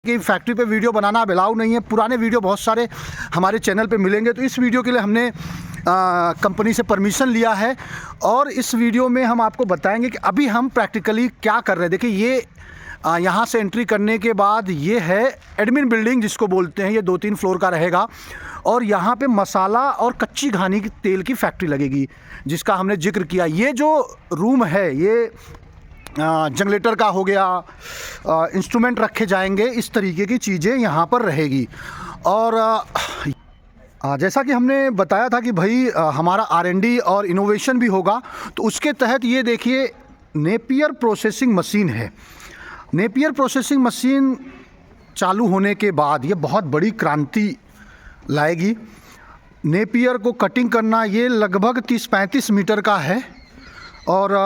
कि फैक्ट्री पे वीडियो बनाना अलाउ नहीं है, पुराने वीडियो बहुत सारे हमारे चैनल पे मिलेंगे, तो इस वीडियो के लिए हमने कंपनी से परमिशन लिया है, और इस वीडियो में हम आपको बताएंगे कि अभी हम प्रैक्टिकली क्या कर रहे हैं। देखिए, ये यहाँ से एंट्री करने के बाद ये है एडमिन बिल्डिंग जिसको बोलते हैं, ये 2-3 फ्लोर का रहेगा, और यहाँ पे मसाला और कच्ची घानी की तेल की फैक्ट्री लगेगी, जिसका हमने जिक्र किया। ये जो रूम है ये जनरेटर का हो गया, इंस्ट्रूमेंट रखे जाएंगे, इस तरीके की चीज़ें यहाँ पर रहेगी। और जैसा कि हमने बताया था कि भाई हमारा R&D और इनोवेशन भी होगा, तो उसके तहत ये देखिए नेपियर प्रोसेसिंग मशीन है। नेपियर प्रोसेसिंग मशीन चालू होने के बाद ये बहुत बड़ी क्रांति लाएगी। नेपियर को कटिंग करना ये लगभग 30-35 मीटर का है, और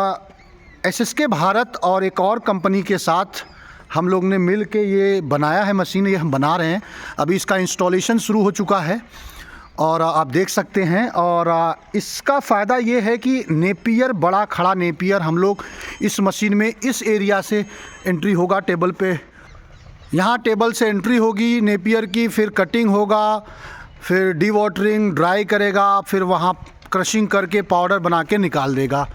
SSK भारत और एक और कंपनी के साथ हम लोग ने मिल के ये बनाया है मशीन, ये हम बना रहे हैं। अभी इसका इंस्टॉलेशन शुरू हो चुका है और आप देख सकते हैं। और इसका फ़ायदा ये है कि नेपियर, बड़ा खड़ा नेपियर हम लोग इस मशीन में इस एरिया से एंट्री होगा टेबल पे, यहाँ टेबल से एंट्री होगी नेपियर की, फिर कटिंग होगा, फिर डी वाटरिंग, ड्राई करेगा, फिर वहाँ क्रशिंग करके पाउडर बना के निकाल देगा।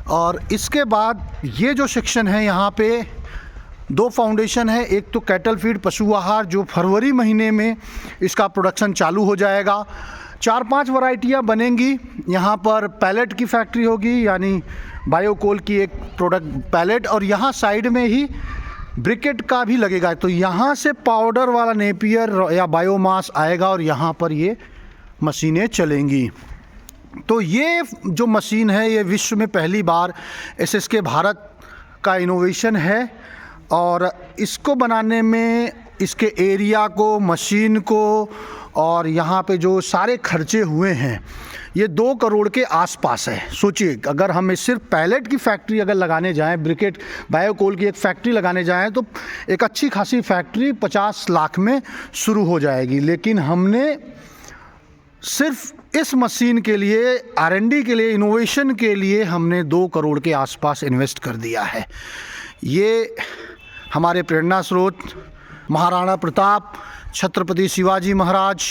और इसके बाद ये जो सेक्शन है यहाँ पे 2 फाउंडेशन है। एक तो कैटल फीड, पशु आहार, जो फरवरी महीने में इसका प्रोडक्शन चालू हो जाएगा। 4-5 वैरायटियाँ बनेंगी यहाँ पर। पैलेट की फैक्ट्री होगी, यानी बायोकोल की एक प्रोडक्ट पैलेट, और यहाँ साइड में ही ब्रिकेट का भी लगेगा। तो यहाँ से पाउडर वाला नेपियर या बायोमास आएगा और यहाँ पर ये मशीनें चलेंगी। तो ये जो मशीन है ये विश्व में पहली बार SSK भारत का इनोवेशन है, और इसको बनाने में इसके एरिया को, मशीन को, और यहाँ पे जो सारे खर्चे हुए हैं ये 2 करोड़ के आसपास है। सोचिए, अगर हम सिर्फ पैलेट की फैक्ट्री अगर लगाने जाएं, ब्रिकेट बायोकोल की एक फैक्ट्री लगाने जाएं, तो एक अच्छी खासी फैक्ट्री 50 लाख में शुरू हो जाएगी। लेकिन हमने सिर्फ इस मशीन के लिए, R&D के लिए, इनोवेशन के लिए हमने 2 करोड़ के आसपास इन्वेस्ट कर दिया है। ये हमारे प्रेरणा स्रोत महाराणा प्रताप, छत्रपति शिवाजी महाराज,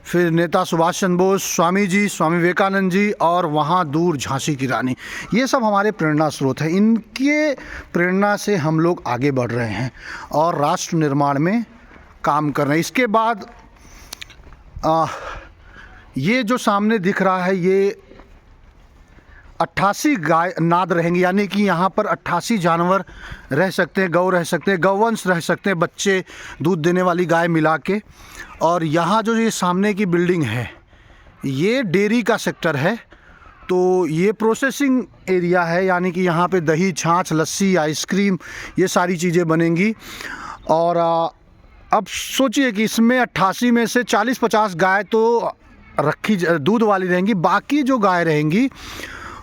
फिर नेता सुभाष चंद्र बोस, स्वामी जी, स्वामी विवेकानंद जी, और वहाँ दूर झांसी की रानी, ये सब हमारे प्रेरणा स्रोत हैं। इनके प्रेरणा से हम लोग आगे बढ़ रहे हैं और राष्ट्र निर्माण में काम कर रहे हैं। इसके बाद ये जो सामने दिख रहा है ये 88 गाय नाद रहेंगी, यानी कि यहाँ पर 88 जानवर रह सकते हैं, गौ रह सकते हैं, गौवंश रह सकते हैं, बच्चे दूध देने वाली गाय मिला के। और यहाँ जो ये सामने की बिल्डिंग है ये डेयरी का सेक्टर है, तो ये प्रोसेसिंग एरिया है, यानी कि यहाँ पे दही, छाछ, लस्सी, आइसक्रीम, ये सारी चीज़ें बनेंगी। और अब सोचिए कि इसमें 88 में से 40-50 गाय तो रखी दूध वाली रहेंगी, बाकी जो गाय रहेंगी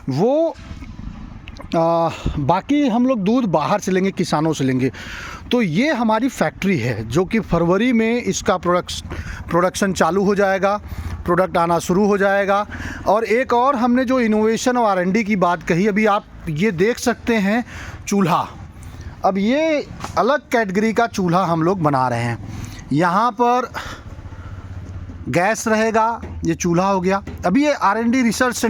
वो बाकी हम लोग दूध बाहर से लेंगे, किसानों से लेंगे। तो ये हमारी फैक्ट्री है जो कि फरवरी में इसका प्रोडक्शन चालू हो जाएगा, प्रोडक्ट आना शुरू हो जाएगा। और एक और हमने जो इनोवेशन और R&D की बात कही, अभी आप ये देख सकते हैं चूल्हा। अब ये अलग कैटेगरी का चूल्हा हम लोग बना रहे हैं। यहाँ पर गैस रहेगा, ये चूल्हा हो गया। अभी ये R&D रिसर्च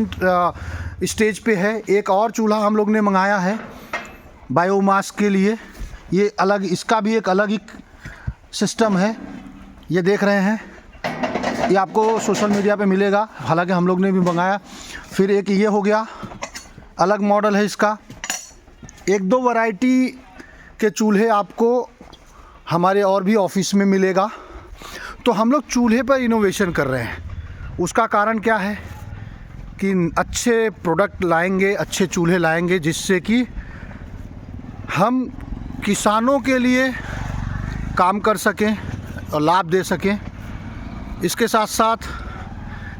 स्टेज पे है। एक और चूल्हा हम लोग ने मंगाया है बायोमास के लिए, ये अलग, इसका भी एक अलग ही सिस्टम है। ये देख रहे हैं, ये आपको सोशल मीडिया पे मिलेगा, हालांकि हम लोग ने भी मंगाया। फिर एक ये हो गया, अलग मॉडल है इसका। 1-2 वैरायटी के चूल्हे आपको हमारे और भी ऑफिस में मिलेगा। तो हम लोग चूल्हे पर इनोवेशन कर रहे हैं। उसका कारण क्या है कि अच्छे प्रोडक्ट लाएंगे, अच्छे चूल्हे लाएंगे, जिससे कि हम किसानों के लिए काम कर सकें और लाभ दे सकें। इसके साथ साथ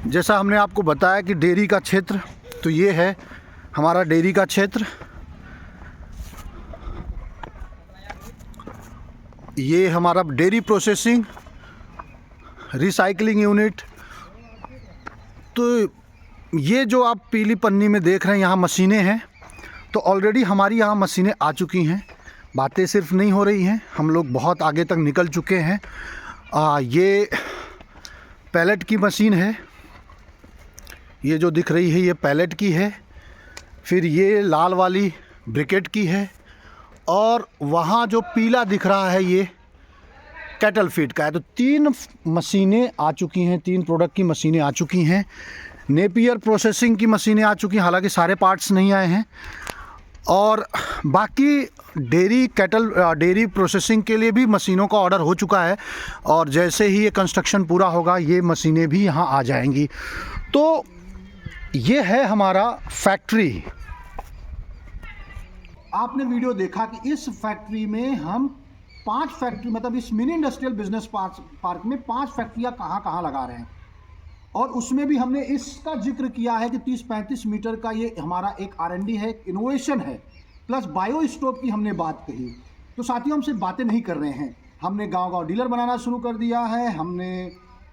जैसा हमने आपको बताया कि डेयरी का क्षेत्र, तो ये है हमारा डेयरी का क्षेत्र। ये हमारा डेयरी प्रोसेसिंग, रिसाइकलिंग यूनिट। तो ये जो आप पीली पन्नी में देख रहे हैं यहाँ मशीनें हैं, तो ऑलरेडी हमारी यहाँ मशीनें आ चुकी हैं। बातें सिर्फ नहीं हो रही हैं, हम लोग बहुत आगे तक निकल चुके हैं। ये पैलेट की मशीन है, ये जो दिख रही है ये पैलेट की है। फिर ये लाल वाली ब्रिकेट की है, और वहाँ जो पीला दिख रहा है ये कैटल फीड का है। तो 3 मशीनें आ चुकी हैं, 3 प्रोडक्ट की मशीनें आ चुकी हैं। नेपियर प्रोसेसिंग की मशीनें आ चुकी हैं, हालांकि सारे पार्ट्स नहीं आए हैं। और बाकी डेयरी प्रोसेसिंग के लिए भी मशीनों का ऑर्डर हो चुका है, और जैसे ही ये कंस्ट्रक्शन पूरा होगा ये मशीनें भी यहाँ आ जाएंगी। तो ये है हमारा फैक्ट्री। आपने वीडियो देखा कि इस फैक्ट्री में हम 5 फैक्ट्री, मतलब इस मिनी इंडस्ट्रियल बिजनेस पार्क में 5 फैक्ट्रियाँ कहाँ लगा रहे हैं। और उसमें भी हमने इसका जिक्र किया है कि 30-35 मीटर का ये हमारा एक R&D है, इनोवेशन है, प्लस बायो स्टोव की हमने बात कही। तो साथियों, हम सिर्फ बातें नहीं कर रहे हैं, हमने गांव-गांव डीलर बनाना शुरू कर दिया है, हमने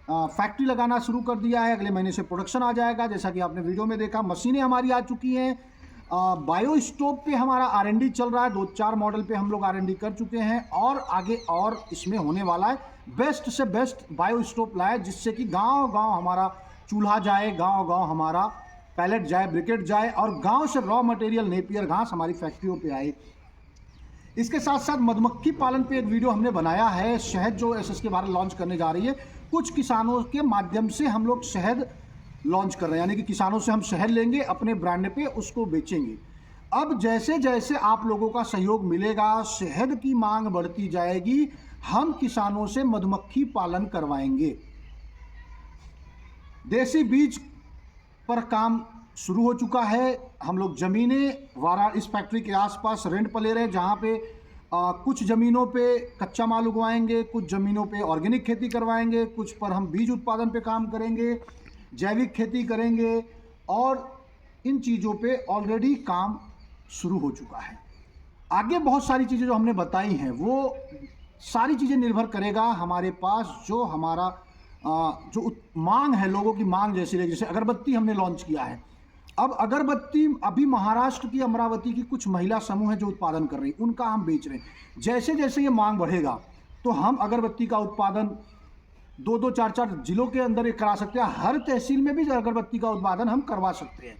फैक्ट्री लगाना शुरू कर दिया है। अगले महीने से प्रोडक्शन आ जाएगा, जैसा कि आपने वीडियो में देखा। मशीनें हमारी आ चुकी हैं। बायो स्टोव पे हमारा R&D चल रहा है, 2-4 मॉडल पे हम लोग R&D कर चुके हैं, और आगे और इसमें होने वाला है। बेस्ट से बेस्ट बायो स्टोव लाए, जिससे कि गांव-गांव हमारा चूल्हा जाए, गांव-गांव हमारा पैलेट जाए, ब्रिकेट जाए, और गांव से रॉ मटेरियल नेपियर घास हमारी फैक्ट्रियों पे आए। इसके साथ साथ मधुमक्खी पालन पे एक वीडियो हमने बनाया है। शहद जो SSK भारत लॉन्च करने जा रही है, कुछ किसानों के माध्यम से हम लोग शहद लॉन्च कर रहे हैं, यानी कि किसानों से हम शहद लेंगे, अपने ब्रांड पे उसको बेचेंगे। अब जैसे जैसे आप लोगों का सहयोग मिलेगा, शहद की मांग बढ़ती जाएगी, हम किसानों से मधुमक्खी पालन करवाएंगे। देसी बीज पर काम शुरू हो चुका है। हम लोग ज़मीनें इस फैक्ट्री के आसपास रेंट पर ले रहे हैं, जहाँ पे कुछ ज़मीनों पे कच्चा माल उगवाएंगे, कुछ ज़मीनों पे ऑर्गेनिक खेती करवाएंगे, कुछ पर हम बीज उत्पादन पे काम करेंगे, जैविक खेती करेंगे, और इन चीज़ों पे ऑलरेडी काम शुरू हो चुका है। आगे बहुत सारी चीज़ें जो हमने बताई हैं, वो सारी चीज़ें निर्भर करेगा हमारे पास जो हमारा जो मांग है, लोगों की मांग जैसी रही। जैसे अगरबत्ती हमने लॉन्च किया है। अब अगरबत्ती अभी महाराष्ट्र की, अमरावती की कुछ महिला समूह है जो उत्पादन कर रही है, उनका हम बेच रहे हैं। जैसे जैसे ये मांग बढ़ेगा तो हम अगरबत्ती का उत्पादन 2-2, 4-4 जिलों के अंदर करा सकते हैं। हर तहसील में भी अगरबत्ती का उत्पादन हम करवा सकते हैं,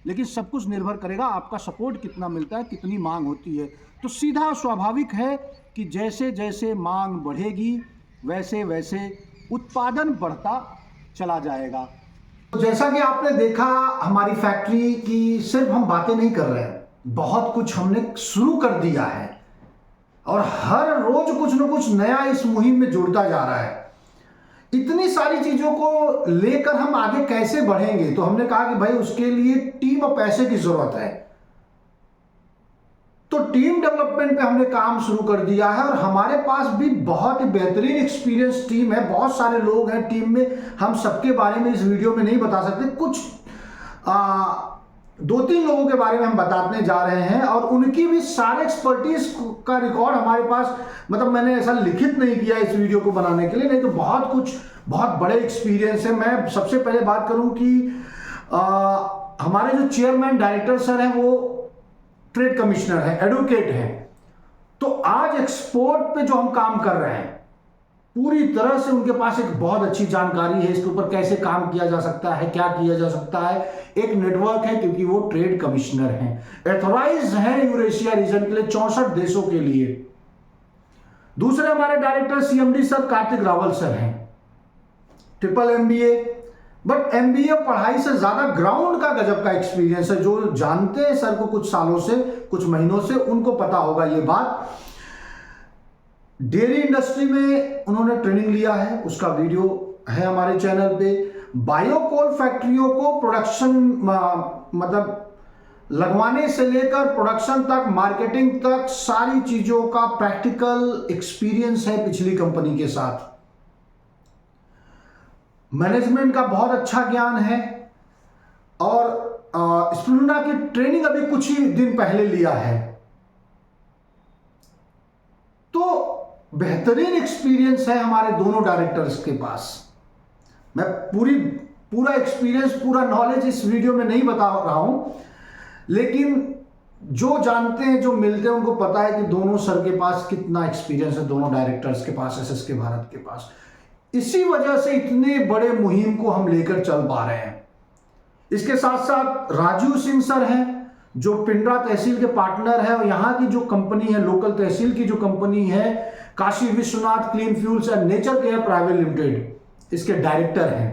लेकिन सब कुछ निर्भर करेगा आपका सपोर्ट कितना मिलता है, कितनी मांग होती है। तो सीधा स्वाभाविक है कि जैसे जैसे मांग बढ़ेगी वैसे वैसे उत्पादन बढ़ता चला जाएगा। तो जैसा कि आपने देखा, हमारी फैक्ट्री की सिर्फ हम बातें नहीं कर रहे हैं, बहुत कुछ हमने शुरू कर दिया है, और हर रोज कुछ न कुछ नया इस मुहिम में जुड़ता जा रहा है। इतनी सारी चीजों को लेकर हम आगे कैसे बढ़ेंगे, तो हमने कहा कि भाई उसके लिए टीम और पैसे की जरूरत है। तो टीम डेवलपमेंट पे हमने काम शुरू कर दिया है, और हमारे पास भी बहुत ही बेहतरीन एक्सपीरियंस टीम है। बहुत सारे लोग हैं टीम में, हम सबके बारे में इस वीडियो में नहीं बता सकते। कुछ 2-3 लोगों के बारे में हम बताने जा रहे हैं, और उनकी भी सारे एक्सपर्टीज का रिकॉर्ड हमारे पास, मतलब मैंने ऐसा लिखित नहीं किया इस वीडियो को बनाने के लिए, नहीं तो बहुत बड़े एक्सपीरियंस है। मैं सबसे पहले बात करूं कि हमारे जो चेयरमैन डायरेक्टर सर हैं वो ट्रेड कमिश्नर है, एडवोकेट है। तो आज एक्सपोर्ट पे जो हम काम कर रहे हैं, पूरी तरह से उनके पास एक बहुत अच्छी जानकारी है इसके ऊपर, कैसे काम किया जा सकता है, क्या किया जा सकता है। एक नेटवर्क है, क्योंकि वो ट्रेड कमिश्नर हैं, एथोराइज हैं यूरेशिया रीजन के लिए, 64 देशों के लिए। दूसरे हमारे director CMD sir Kartik Rawal sir हैं, ट्रिपल MBA, बट MBA पढ़ाई से ज्यादा ग्राउंड का गजब का एक्सपीरियंस है। जो जानते हैं सर को कुछ सालों से, कुछ महीनों से, उनको पता होगा ये बात। डेयरी इंडस्ट्री में उन्होंने ट्रेनिंग लिया है, उसका वीडियो है हमारे चैनल पे। बायोकोल फैक्ट्रियों को प्रोडक्शन, मतलब लगवाने से लेकर प्रोडक्शन तक, मार्केटिंग तक, सारी चीजों का प्रैक्टिकल एक्सपीरियंस है पिछली कंपनी के साथ। मैनेजमेंट का बहुत अच्छा ज्ञान है, और स्प्लूना की ट्रेनिंग अभी कुछ ही दिन पहले लिया है। तो बेहतरीन एक्सपीरियंस है हमारे दोनों डायरेक्टर्स के पास। मैं पूरा एक्सपीरियंस, पूरा नॉलेज इस वीडियो में नहीं बता रहा हूं, लेकिन जो जानते हैं, जो मिलते हैं, उनको पता है कि दोनों सर के पास कितना एक्सपीरियंस है, दोनों डायरेक्टर्स के पास, SSK भारत के पास। इसी वजह से इतने बड़े मुहिम को हम लेकर चल पा रहे हैं। इसके साथ साथ राजू सिंह सर हैं, जो पिंडरा तहसील के पार्टनर है, और यहाँ की जो कंपनी है, लोकल तहसील की जो कंपनी है Kashi Vishwanath clean fuels and nature care private limited इसके डायरेक्टर हैं।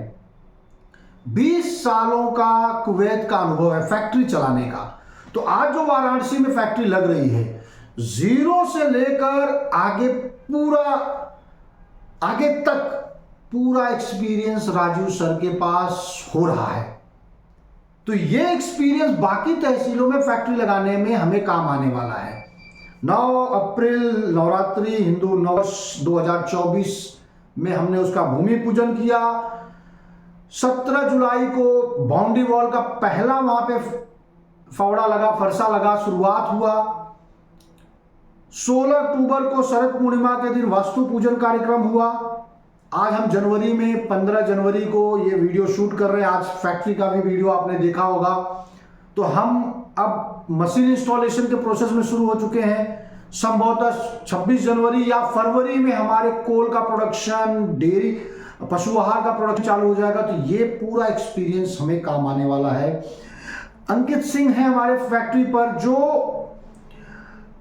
20 सालों का कुवैत का अनुभव है फैक्ट्री चलाने का। तो आज जो वाराणसी में फैक्ट्री लग रही है, जीरो से लेकर आगे तक पूरा एक्सपीरियंस राजू सर के पास हो रहा है। तो ये एक्सपीरियंस बाकी तहसीलों में फैक्ट्री लगाने में हमें काम आने वाला है। 9 अप्रैल नवरात्रि हिंदू नववर्ष 2024 में हमने उसका भूमि पूजन किया। 17 जुलाई को बाउंड्री वॉल का पहला वहां पे फावड़ा लगा, फरसा लगा, शुरुआत हुआ। 16 अक्टूबर को शरद पूर्णिमा के दिन वास्तु पूजन कार्यक्रम हुआ। आज हम जनवरी में 15 जनवरी को ये वीडियो शूट कर रहे हैं। आज फैक्ट्री का भी वीडियो आपने देखा होगा। तो हम अब मशीन इंस्टॉलेशन के प्रोसेस में शुरू हो चुके हैं। संभवतः 26 जनवरी या फरवरी में हमारे कोल का प्रोडक्शन, डेयरी पशु आहार का प्रोडक्शन चालू हो जाएगा। तो ये पूरा एक्सपीरियंस हमें काम आने वाला है। अंकित सिंह है हमारे फैक्ट्री पर, जो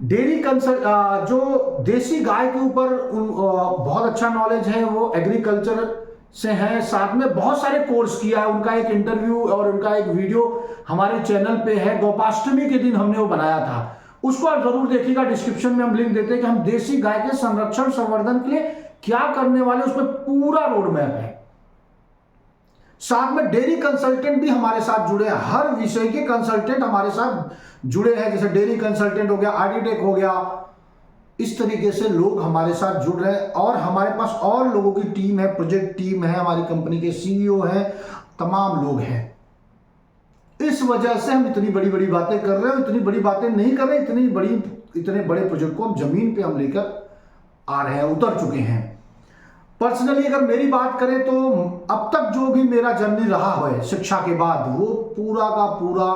डेयरी कंसल्ट, जो देसी गाय के ऊपर बहुत अच्छा नॉलेज है, वो एग्रीकल्चर से हैं, साथ में बहुत सारे कोर्स किया है। उनका एक इंटरव्यू और उनका एक वीडियो हमारे चैनल पे है। गोपाष्टमी के दिन हमने वो बनाया था, उसको आप जरूर देखिएगा। डिस्क्रिप्शन में हम लिंक देते हैं कि हम देसी गाय के संरक्षण संवर्धन के लिए क्या करने वाले, उसमें पूरा रोड मैप है। साथ में डेयरी कंसल्टेंट भी हमारे साथ जुड़े हैं। हर विषय के कंसल्टेंट हमारे साथ जुड़े हैं, जैसे डेयरी कंसल्टेंट हो गया, आर्किटेक्ट हो गया। इस तरीके से लोग हमारे साथ जुड़ रहे हैं और हमारे पास और लोगों की टीम है, प्रोजेक्ट टीम है, हमारी कंपनी के सीईओ हैं, तमाम लोग हैं। इस वजह से हम इतनी बड़ी बड़ी बातें कर रहे हैं। इतनी बड़ी बातें नहीं कर रहे, इतने बड़े प्रोजेक्ट को हम जमीन पे हम लेकर आ रहे हैं, उतर चुके हैं। पर्सनली अगर मेरी बात करें तो अब तक जो भी मेरा जर्नी रहा है शिक्षा के बाद, वो पूरा का पूरा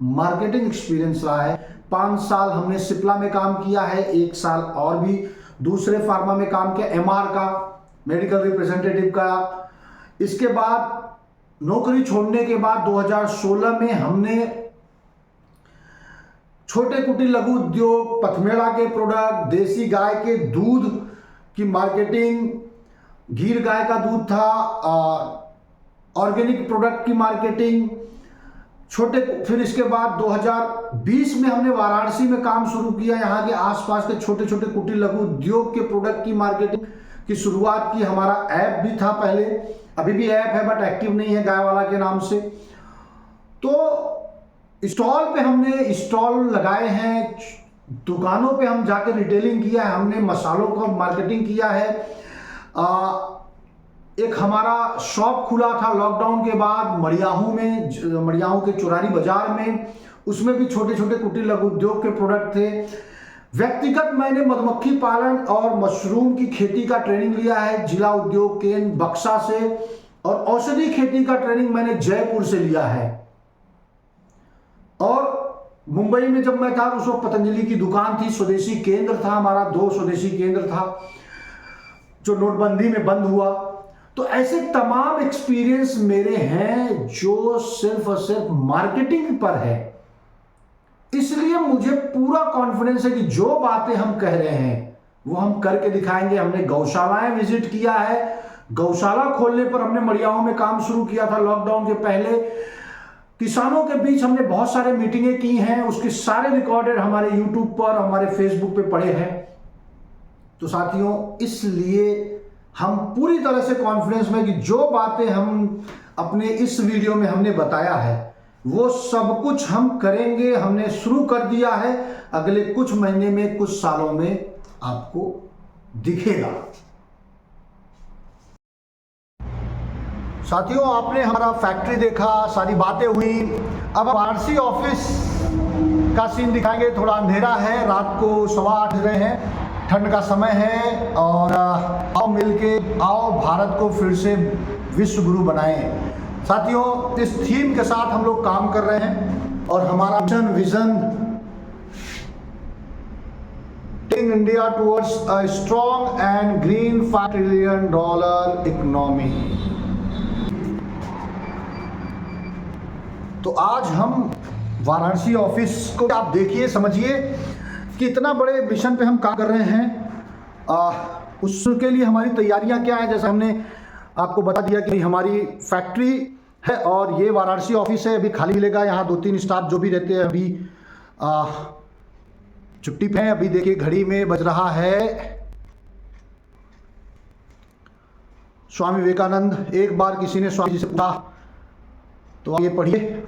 मार्केटिंग एक्सपीरियंस रहा है। 5 साल हमने सिप्ला में काम किया है, 1 साल और भी दूसरे फार्मा में काम किया, एमआर का, मेडिकल रिप्रेजेंटेटिव का। इसके बाद नौकरी छोड़ने के बाद 2016 में हमने छोटे कुटीर लघु उद्योग, पथमेड़ा के प्रोडक्ट, देसी गाय के दूध की मार्केटिंग, गीर गाय का दूध था, ऑर्गेनिक प्रोडक्ट की मार्केटिंग, फिर इसके बाद 2020 में हमने वाराणसी में काम शुरू किया। यहाँ के आसपास के छोटे छोटे कुटीर लघु उद्योग के प्रोडक्ट की मार्केटिंग की शुरुआत की। हमारा ऐप भी था पहले, अभी भी ऐप है बट एक्टिव नहीं है, गाय वाला के नाम से। तो स्टॉल पे हमने स्टॉल लगाए हैं, दुकानों पे हम जाकर रिटेलिंग किया है, हमने मसालों का मार्केटिंग किया है। एक हमारा शॉप खुला था लॉकडाउन के बाद मड़ियाहू के चुरारी बाजार में, उसमें भी छोटे छोटे कुटीर लघु उद्योग के प्रोडक्ट थे। व्यक्तिगत मैंने मधुमक्खी पालन और मशरूम की खेती का ट्रेनिंग लिया है जिला उद्योग केंद्र बक्सा से, और औषधि खेती का ट्रेनिंग मैंने जयपुर से लिया है। और मुंबई में जब मैं था उस वक्त पतंजलि की दुकान थी, स्वदेशी केंद्र था हमारा, 2 स्वदेशी केंद्र था जो नोटबंदी में बंद हुआ। तो ऐसे तमाम एक्सपीरियंस मेरे हैं जो सिर्फ और सिर्फ मार्केटिंग पर है। इसलिए मुझे पूरा कॉन्फिडेंस है कि जो बातें हम कह रहे हैं वो हम करके दिखाएंगे। हमने गौशालाएं विजिट किया है, गौशाला खोलने पर हमने मड़ियाहू में काम शुरू किया था लॉकडाउन के पहले। किसानों के बीच हमने बहुत सारे मीटिंगें की हैं, उसके सारे रिकॉर्डेड हमारे यूट्यूब पर, हमारे फेसबुक पे पड़े हैं। तो साथियों, इसलिए हम पूरी तरह से कॉन्फिडेंस में कि जो बातें हम अपने इस वीडियो में हमने बताया है वो सब कुछ हम करेंगे। हमने शुरू कर दिया है, अगले कुछ महीने में, कुछ सालों में आपको दिखेगा। साथियों, आपने हमारा फैक्ट्री देखा, सारी बातें हुई। अब वाराणसी ऑफिस का सीन दिखाएंगे। थोड़ा अंधेरा है, रात को 8:15 बज रहे हैं, ठंड का समय है, और आओ मिलके, आओ भारत को फिर से विश्व गुरु बनाएं। साथियों, इस थीम के साथ हम लोग काम कर रहे हैं और हमारा mission vision taking India towards a strong and green $5 trillion economy. तो आज हम वाराणसी ऑफिस को आप देखिए, समझिए कि इतना बड़े मिशन पे हम काम कर रहे हैं। उसके लिए हमारी तैयारियां क्या है, जैसे हमने आपको बता दिया कि हमारी फैक्ट्री है और ये वाराणसी ऑफिस है, अभी खाली मिलेगा। यहाँ 2-3 स्टाफ जो भी रहते हैं अभी छुट्टी पे हैं। अभी देखिए घड़ी में बज रहा है स्वामी विवेकानंद। एक बार किसी ने स्वामी जी से पूछा, तो आप ये पढ़िए,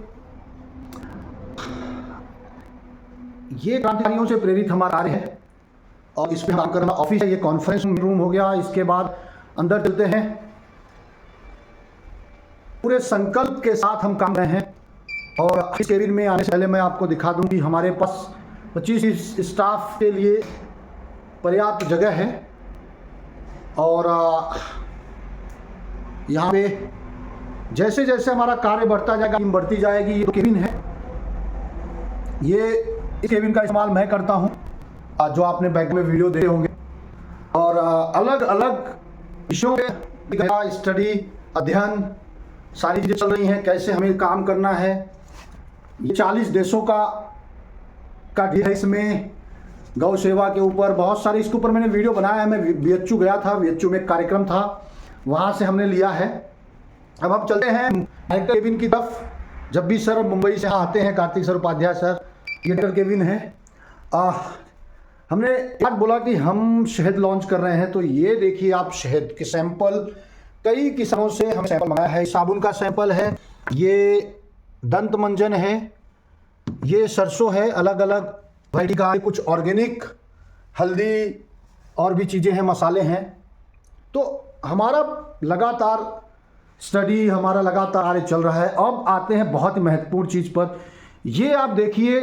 ये क्रांतिकारियों से प्रेरित हमारा कार्य है और इस पे काम करना। ऑफिस है, ये कॉन्फ्रेंस रूम हो गया। इसके बाद अंदर चलते हैं। पूरे संकल्प के साथ हम काम कर रहे हैं और इस केबिन में आने से पहले मैं आपको दिखा दूं कि हमारे पास 25 स्टाफ के लिए पर्याप्त जगह है और यहाँ पे जैसे जैसे हमारा कार्य बढ़ता जाएगा, टीम बढ़ती जाएगी। ये केबिन है, इस केबिन का इस्तेमाल मैं करता हूँ, जो आपने बैक में वीडियो देखे होंगे। और अलग अलग विषयों के स्टडी, अध्ययन, सारी चीज़ें चल रही हैं, कैसे हमें काम करना है। ये 40 देशों का ढेर है। इसमें गौ सेवा के ऊपर बहुत सारे, इसके ऊपर मैंने वीडियो बनाया है। मैं बीएचयू गया था, बीएचयू में एक कार्यक्रम था, वहाँ से हमने लिया है। अब हम चलते हैं डायरेक्टर केबिन की तरफ। जब भी सर मुंबई से आते हैं, कार्तिक सर, उपाध्याय सर, ये डायरेक्टर केबिन है। हमने आज बोला कि हम शहद लॉन्च कर रहे हैं, तो ये देखिए आप शहद के सैंपल, कई किस्मों से हम सैंपल मंगाया है। साबुन का सैंपल है, ये दंत मंजन है, ये सरसों है, अलग अलग वैरायटी का, कुछ ऑर्गेनिक, हल्दी और भी चीज़ें हैं, मसाले हैं। तो हमारा लगातार स्टडी, हमारा लगातार कार्य चल रहा है। अब आते हैं बहुत ही महत्वपूर्ण चीज़ पर। ये आप देखिए,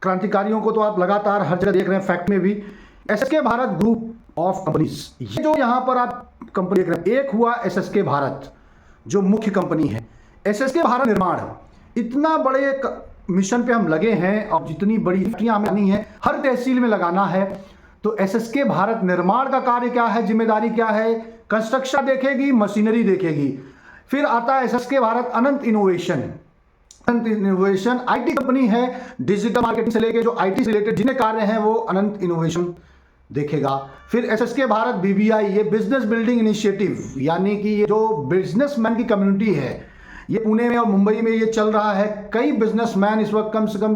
क्रांतिकारियों को तो आप लगातार हर जगह देख रहे हैं, फैक्ट में भी। SSK Bharat group of companies, ये जो यहाँ पर आप कंपनी देख रहे हैं, एक हुआ एसएसके भारत जो मुख्य कंपनी है। एसएसके भारत निर्माण, इतना बड़े एक मिशन पे हम लगे हैं और जितनी बड़ी फैक्ट्रियां हमें आनी है, हर तहसील में लगाना है। तो एसएसके भारत निर्माण का कार्य क्या है, जिम्मेदारी क्या है? कंस्ट्रक्शन देखेगी, मशीनरी देखेगी। फिर आता है SSK Bharat Anant innovation. Anant innovation IT company है, डिजिटल मार्केटिंग से लेके जो आईटी से रिलेटेड जितने कार्य हैं वो अनंत इनोवेशन देखेगा। फिर एसएसके भारत बीबीआई, ये बिजनेस बिल्डिंग इनिशिएटिव, यानी कि ये जो बिजनेसमैन की कम्युनिटी है, ये पुणे में और मुंबई में ये चल रहा है। कई बिजनेसमैन इस वक्त, कम से कम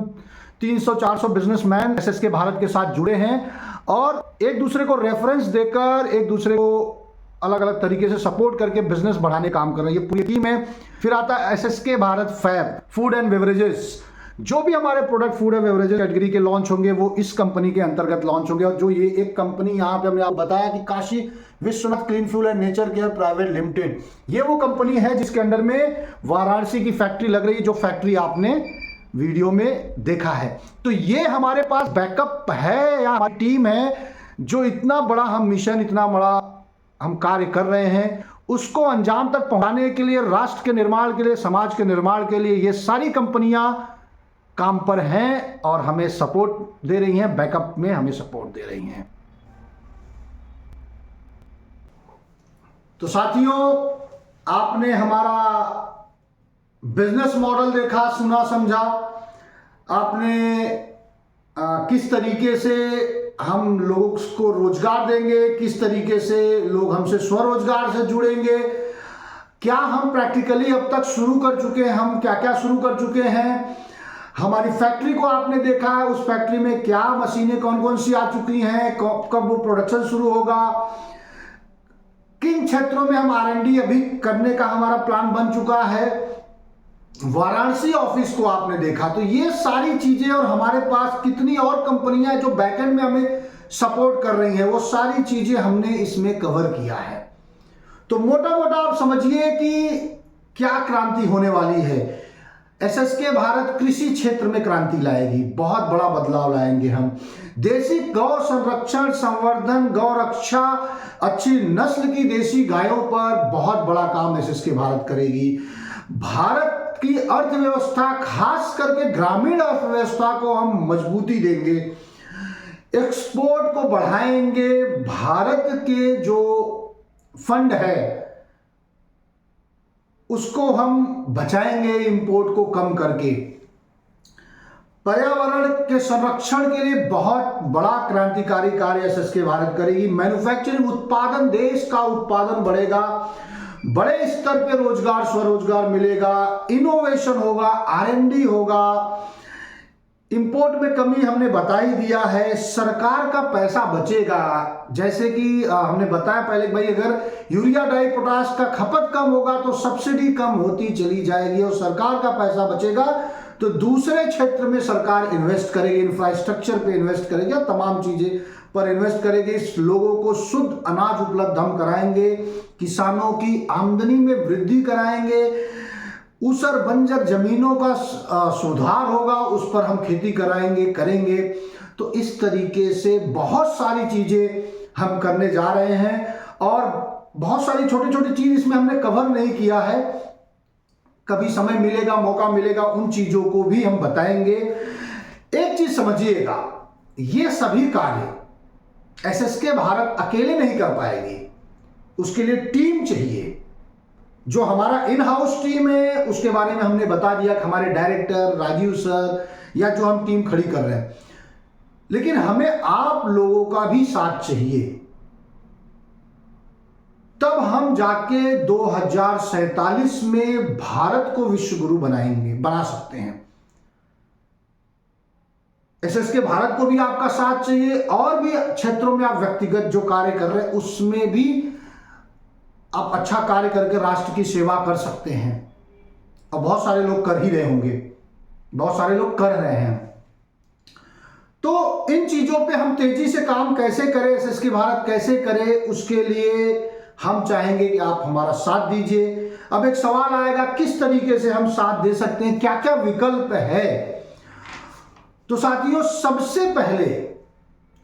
300-400 बिजनेसमैन एसएसके भारत के साथ जुड़े हैं और एक दूसरे को रेफरेंस देकर, एक दूसरे को अलग अलग तरीके से सपोर्ट करके बिजनेस बढ़ाने काम कर रहे हैं। ये पूरी टीम है। फिर आता है SSK Bharat fab, food and beverages. जो भी हमारे product food and beverages category के लॉन्च होंगे वो इस कंपनी के अंतर्गत लॉन्च होंगे। और जो ये एक कंपनी यहाँ पे हमने आपको बताया कि Kashi Vishwanath clean fuel and nature care private limited, ये वो कंपनी है जिसके अंडर में वाराणसी की फैक्ट्री लग रही है, जो फैक्ट्री आपने वीडियो में देखा है। तो ये हमारे पास बैकअप है, या हमारी टीम है जो इतना बड़ा हम मिशन, इतना बड़ा हम कार्य कर रहे हैं, उसको अंजाम तक पहुंचाने के लिए, राष्ट्र के निर्माण के लिए, समाज के निर्माण के लिए ये सारी कंपनियां काम पर हैं और हमें सपोर्ट दे रही हैं, बैकअप में हमें सपोर्ट दे रही हैं। तो साथियों, आपने हमारा बिजनेस मॉडल देखा, सुना, समझा। आपने किस तरीके से हम लोगों को रोजगार देंगे, किस तरीके से लोग हमसे स्वरोजगार से जुड़ेंगे, क्या हम प्रैक्टिकली अब तक शुरू कर चुके हैं, हम क्या क्या शुरू कर चुके हैं। हमारी फैक्ट्री को आपने देखा है, उस फैक्ट्री में क्या मशीनें कौन कौन सी आ चुकी हैं, कब वो प्रोडक्शन शुरू होगा, किन क्षेत्रों में हम R&D अभी करने का हमारा प्लान बन चुका है। वाराणसी ऑफिस को आपने देखा। तो ये सारी चीजें, और हमारे पास कितनी और कंपनियां जो बैकएंड में हमें सपोर्ट कर रही हैं, वो सारी चीजें हमने इसमें कवर किया है। तो मोटा मोटा आप समझिए कि क्या क्रांति होने वाली है। एसएसके भारत कृषि क्षेत्र में क्रांति लाएगी, बहुत बड़ा बदलाव लाएंगे हम। देसी गौ संरक्षण, संवर्धन, गौ रक्षा, अच्छी नस्ल की देसी गायों पर बहुत बड़ा काम एसएसके भारत करेगी। भारत की अर्थव्यवस्था, खास करके ग्रामीण अर्थव्यवस्था को हम मजबूती देंगे, एक्सपोर्ट को बढ़ाएंगे। भारत के जो फंड है उसको हम बचाएंगे, इंपोर्ट को कम करके। पर्यावरण के संरक्षण के लिए बहुत बड़ा क्रांतिकारी कार्य एसएसके भारत करेगी। मैन्युफैक्चरिंग उत्पादन, देश का उत्पादन बढ़ेगा, बड़े स्तर पे रोजगार स्वरोजगार मिलेगा, इनोवेशन होगा, आरएनडी होगा, इंपोर्ट में कमी हमने बता ही दिया है, सरकार का पैसा बचेगा। जैसे कि हमने बताया पहले भाई, अगर यूरिया डाई पोटाश का खपत कम होगा तो सब्सिडी कम होती चली जाएगी और सरकार का पैसा बचेगा तो दूसरे क्षेत्र में सरकार इन्वेस्ट करेगी, इंफ्रास्ट्रक्चर पे इन्वेस्ट करेगी, तमाम चीजें पर इन्वेस्ट करेगी। इस लोगों को शुद्ध अनाज उपलब्ध हम कराएंगे, किसानों की आमदनी में वृद्धि कराएंगे, ऊसर बंजर जमीनों का सुधार होगा, उस पर हम खेती कराएंगे करेंगे। तो इस तरीके से बहुत सारी चीजें हम करने जा रहे हैं और बहुत सारी छोटी छोटी चीज इसमें हमने कवर नहीं किया है। कभी समय मिलेगा, मौका मिलेगा, उन चीजों को भी हम बताएंगे। एक चीज समझिएगा, ये सभी कार्य एसएसके भारत अकेले नहीं कर पाएगी, उसके लिए टीम चाहिए। जो हमारा इन हाउस टीम है उसके बारे में हमने बता दिया कि हमारे डायरेक्टर राजीव सर या जो हम टीम खड़ी कर रहे हैं, लेकिन हमें आप लोगों का भी साथ चाहिए, तब हम जाके 2047 में भारत को विश्व गुरु बना सकते हैं। एसएसके भारत को भी आपका साथ चाहिए और भी क्षेत्रों में आप व्यक्तिगत जो कार्य कर रहे हैं उसमें भी आप अच्छा कार्य करके राष्ट्र की सेवा कर सकते हैं और बहुत सारे लोग कर ही रहे होंगे, बहुत सारे लोग कर रहे हैं। तो इन चीजों पे हम तेजी से काम कैसे करें, एसएसके भारत कैसे करे, उसके लिए हम चाहेंगे कि आप हमारा साथ दीजिए। अब एक सवाल आएगा, किस तरीके से हम साथ दे सकते हैं, क्या क्या विकल्प है। तो साथियों, सबसे पहले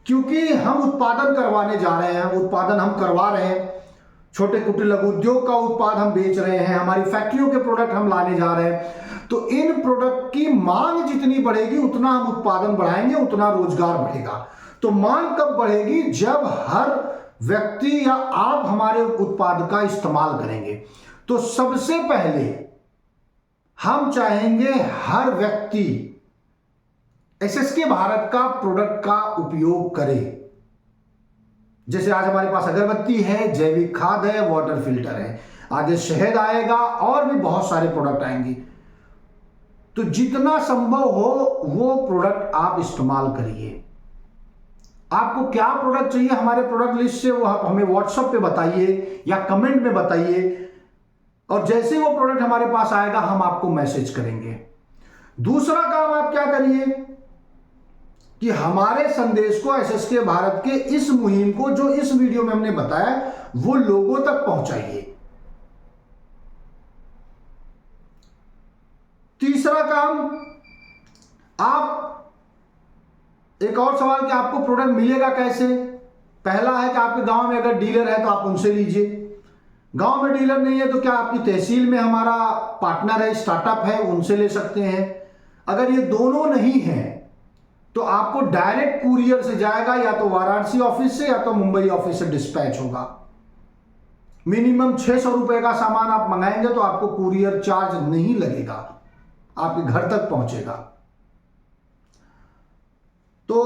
क्योंकि हम उत्पादन करवाने जा रहे हैं, उत्पादन हम करवा रहे हैं, छोटे कुटीर लघु उद्योग का उत्पाद हम बेच रहे हैं, हमारी फैक्ट्रियों के प्रोडक्ट हम लाने जा रहे हैं, तो इन प्रोडक्ट की मांग जितनी बढ़ेगी उतना हम उत्पादन बढ़ाएंगे, उतना रोजगार बढ़ेगा। तो मांग कब बढ़ेगी, जब हर व्यक्ति या आप हमारे उत्पाद का इस्तेमाल करेंगे। तो सबसे पहले हम चाहेंगे हर व्यक्ति एसएसके भारत का प्रोडक्ट का उपयोग करे। जैसे आज हमारे पास अगरबत्ती है, जैविक खाद है, वाटर फिल्टर है, आगे शहद आएगा और भी बहुत सारे प्रोडक्ट आएंगे। तो जितना संभव हो वो प्रोडक्ट आप इस्तेमाल करिए। आपको क्या प्रोडक्ट चाहिए, हमारे प्रोडक्ट लिस्ट से वो आप हमें व्हाट्सएप पे बताइए या कमेंट में बताइए, और जैसे वो प्रोडक्ट हमारे पास आएगा हम आपको मैसेज करेंगे। दूसरा काम आप क्या करिए कि हमारे संदेश को, एसएसके भारत के इस मुहिम को जो इस वीडियो में हमने बताया वो लोगों तक पहुंचाइए। तीसरा काम, आप एक और सवाल कि आपको प्रोडक्ट मिलेगा कैसे। पहला है कि आपके गांव में अगर डीलर है तो आप उनसे लीजिए, गांव में डीलर नहीं है तो क्या आपकी तहसील में हमारा पार्टनर है, स्टार्टअप है, उनसे ले सकते हैं। अगर ये दोनों नहीं है तो आपको डायरेक्ट कुरियर से जाएगा, या तो वाराणसी ऑफिस से या तो मुंबई ऑफिस से डिस्पैच होगा। मिनिमम 600 रुपए का सामान आप मंगाएंगे तो आपको कुरियर चार्ज नहीं लगेगा, आपके घर तक पहुंचेगा। तो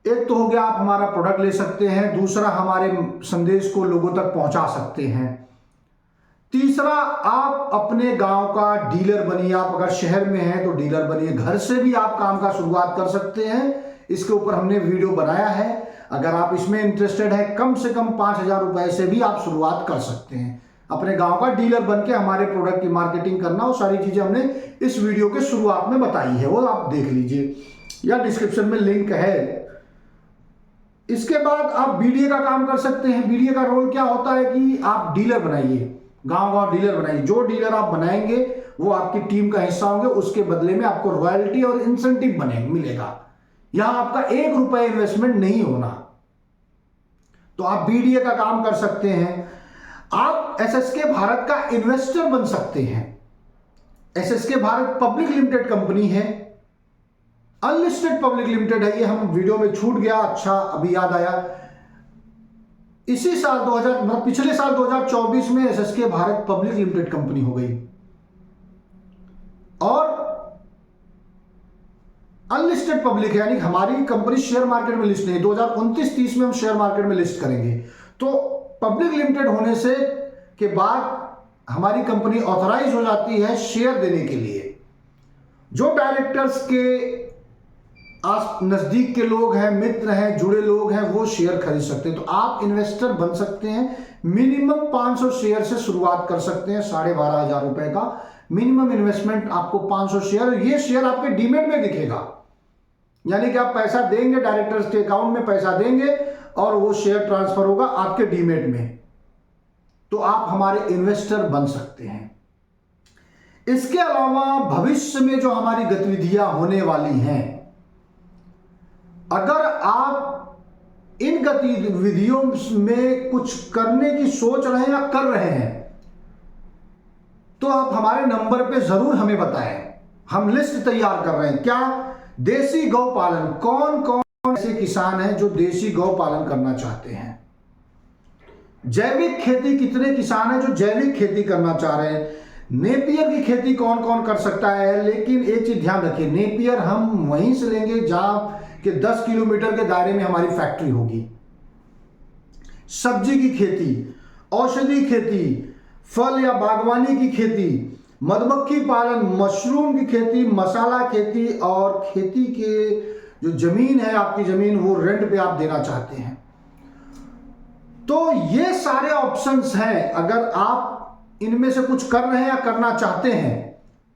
एक तो हो गया, आप हमारा प्रोडक्ट ले सकते हैं, दूसरा हमारे संदेश को लोगों तक पहुंचा सकते हैं, तीसरा आप अपने गांव का डीलर बनिए। आप अगर शहर में हैं तो डीलर बनिए, घर से भी आप काम का शुरुआत कर सकते हैं। इसके ऊपर हमने वीडियो बनाया है, अगर आप इसमें इंटरेस्टेड है कम से कम 5,000 रुपए से भी आप शुरुआत कर सकते हैं। अपने गांव का डीलर बन के हमारे प्रोडक्ट की मार्केटिंग करना, वो सारी चीजें हमने इस वीडियो के शुरुआत में बताई है, वो आप देख लीजिए या डिस्क्रिप्शन में लिंक है। इसके बाद आप बीडीए का काम कर सकते हैं। बीडीए का रोल क्या होता है कि आप डीलर बनाइए, गांव गांव डीलर बनाइए। जो डीलर आप बनाएंगे वो आपकी टीम का हिस्सा होंगे, उसके बदले में आपको रॉयल्टी और इंसेंटिव मिलेगा। यहां आपका 1 रुपया इन्वेस्टमेंट नहीं होना। तो आप बीडीए का काम कर सकते हैं। आप एसएसके भारत का इन्वेस्टर बन सकते हैं। SSK Bharat public limited company है, अनलिस्टेड पब्लिक लिमिटेड है। ये हम वीडियो में छूट गया, अच्छा अभी याद आया। इसी साल पिछले साल 2024 में SSK Bharat public limited company हो गई और अनलिस्टेड पब्लिक है, यानी हमारी कंपनी शेयर मार्केट में लिस्ट नहीं है। 2029-30 में हम शेयर मार्केट में लिस्ट करेंगे। तो पब्लिक लिमिटेड होने से के बाद हमारी कंपनी ऑथराइज हो जाती है शेयर देने के लिए। जो डायरेक्टर्स के आस नजदीक के लोग हैं, मित्र हैं, जुड़े लोग हैं, वो शेयर खरीद सकते हैं। तो आप इन्वेस्टर बन सकते हैं। मिनिमम 500 शेयर से शुरुआत कर सकते हैं। 12,500 रुपए का मिनिमम इन्वेस्टमेंट आपको 500 शेयर। ये शेयर आपके डीमेट में दिखेगा, यानी कि आप पैसा देंगे, डायरेक्टर्स के अकाउंट में पैसा देंगे और वो शेयर ट्रांसफर होगा आपके डीमेट में। तो आप हमारे इन्वेस्टर बन सकते हैं। इसके अलावा भविष्य में जो हमारी गतिविधियां होने वाली हैं, अगर आप इन गतिविधियों में कुछ करने की सोच रहे हैं या कर रहे हैं, तो आप हमारे नंबर पे जरूर हमें बताएं। हम लिस्ट तैयार कर रहे हैं। क्या? देसी गौ पालन। कौन कौन ऐसे किसान हैं जो देसी गौ पालन करना चाहते हैं? जैविक खेती, कितने किसान हैं जो जैविक खेती करना चाह रहे हैं? नेपियर की खेती कौन कौन कर सकता है? लेकिन एक चीज ध्यान रखिए, नेपियर हम वहीं से लेंगे जहां कि 10 किलोमीटर के दायरे में हमारी फैक्ट्री होगी। सब्जी की खेती, औषधि खेती, फल या बागवानी की खेती, मधुमक्खी पालन, मशरूम की खेती, मसाला खेती और खेती के जो जमीन है आपकी जमीन वो रेंट पे आप देना चाहते हैं, तो ये सारे ऑप्शंस हैं। अगर आप इनमें से कुछ कर रहे हैं या करना चाहते हैं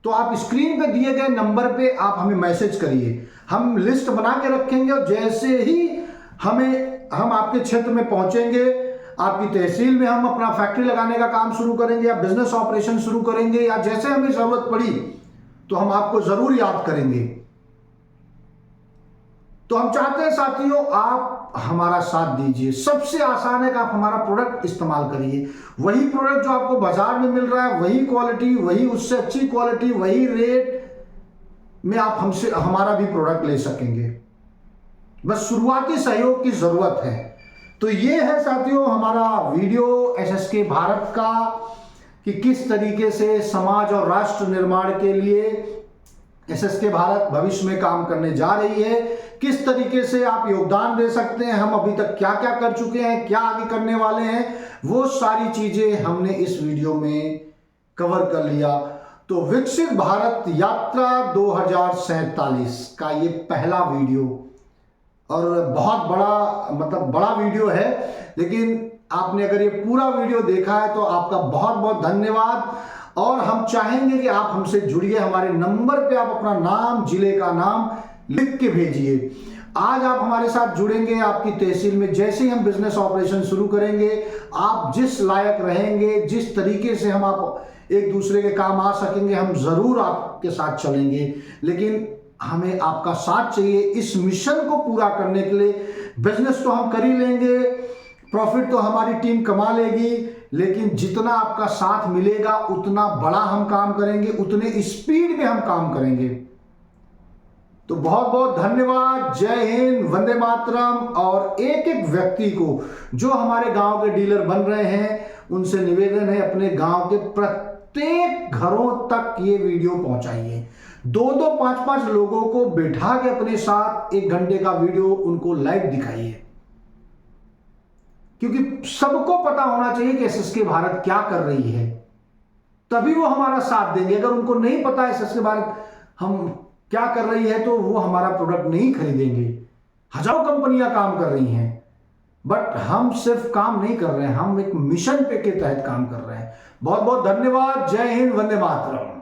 तो आप स्क्रीन पे दिए गए नंबर पे आप हमें मैसेज करिए। हम लिस्ट बना के रखेंगे और जैसे ही हम आपके क्षेत्र में पहुंचेंगे, आपकी तहसील में हम अपना फैक्ट्री लगाने का काम शुरू करेंगे या बिजनेस ऑपरेशन शुरू करेंगे या जैसे हमें जरूरत पड़ी तो हम आपको जरूर याद करेंगे। तो हम चाहते हैं साथियों आप हमारा साथ दीजिए। सबसे आसान है कि आप हमारा प्रोडक्ट इस्तेमाल करिए। वही प्रोडक्ट जो आपको बाजार में मिल रहा है, वही क्वालिटी, वही उससे अच्छी क्वालिटी, वही रेट में आप हमसे हमारा भी प्रोडक्ट ले सकेंगे। बस शुरुआती सहयोग की जरूरत है। तो ये है साथियों हमारा वीडियो एसएसके भारत का, कि किस तरीके से समाज और राष्ट्र निर्माण के लिए एसएसके भारत भविष्य में काम करने जा रही है। किस तरीके से आप योगदान दे सकते हैं, हम अभी तक क्या क्या कर चुके हैं, क्या आगे करने वाले हैं, वो सारी चीजें हमने इस वीडियो में कवर कर लिया। तो विकसित भारत यात्रा 2047 का ये पहला वीडियो, और बहुत बड़ा वीडियो है, लेकिन आपने अगर ये पूरा वीडियो देखा है तो आपका बहुत बहुत धन्यवाद। और हम चाहेंगे कि आप हमसे जुड़िए। हमारे नंबर पे आप अपना नाम, जिले का नाम लिख के भेजिए। आज आप हमारे साथ जुड़ेंगे, आपकी तहसील में जैसे ही हम बिजनेस ऑपरेशन शुरू करेंगे, आप जिस लायक रहेंगे, जिस तरीके से हम आप एक दूसरे के काम आ सकेंगे, हम जरूर आपके साथ चलेंगे। लेकिन हमें आपका साथ चाहिए इस मिशन को पूरा करने के लिए। बिजनेस तो हम कर ही लेंगे, प्रॉफिट तो हमारी टीम कमा लेगी, लेकिन जितना आपका साथ मिलेगा उतना बड़ा हम काम करेंगे, उतने स्पीड में हम काम करेंगे। तो बहुत बहुत धन्यवाद। जय हिंद, वंदे मातरम। और एक एक व्यक्ति को जो हमारे गांव के डीलर बन रहे हैं उनसे निवेदन है, अपने गांव के प्रत्येक घरों तक ये वीडियो पहुंचाइए। 2-2, 5-5 लोगों को बैठा के अपने साथ 1 घंटे का वीडियो उनको लाइव दिखाइए, क्योंकि सबको पता होना चाहिए कि एसएसके भारत क्या कर रही है, तभी वो हमारा साथ देंगे। अगर उनको नहीं पता एसएसके भारत हम क्या कर रही है तो वो हमारा प्रोडक्ट नहीं खरीदेंगे। हजारों कंपनियां काम कर रही हैं, बट हम सिर्फ काम नहीं कर रहे हैं, हम एक मिशन पे के तहत काम कर रहे हैं। बहुत बहुत धन्यवाद। जय हिंद, वंदे मातरम।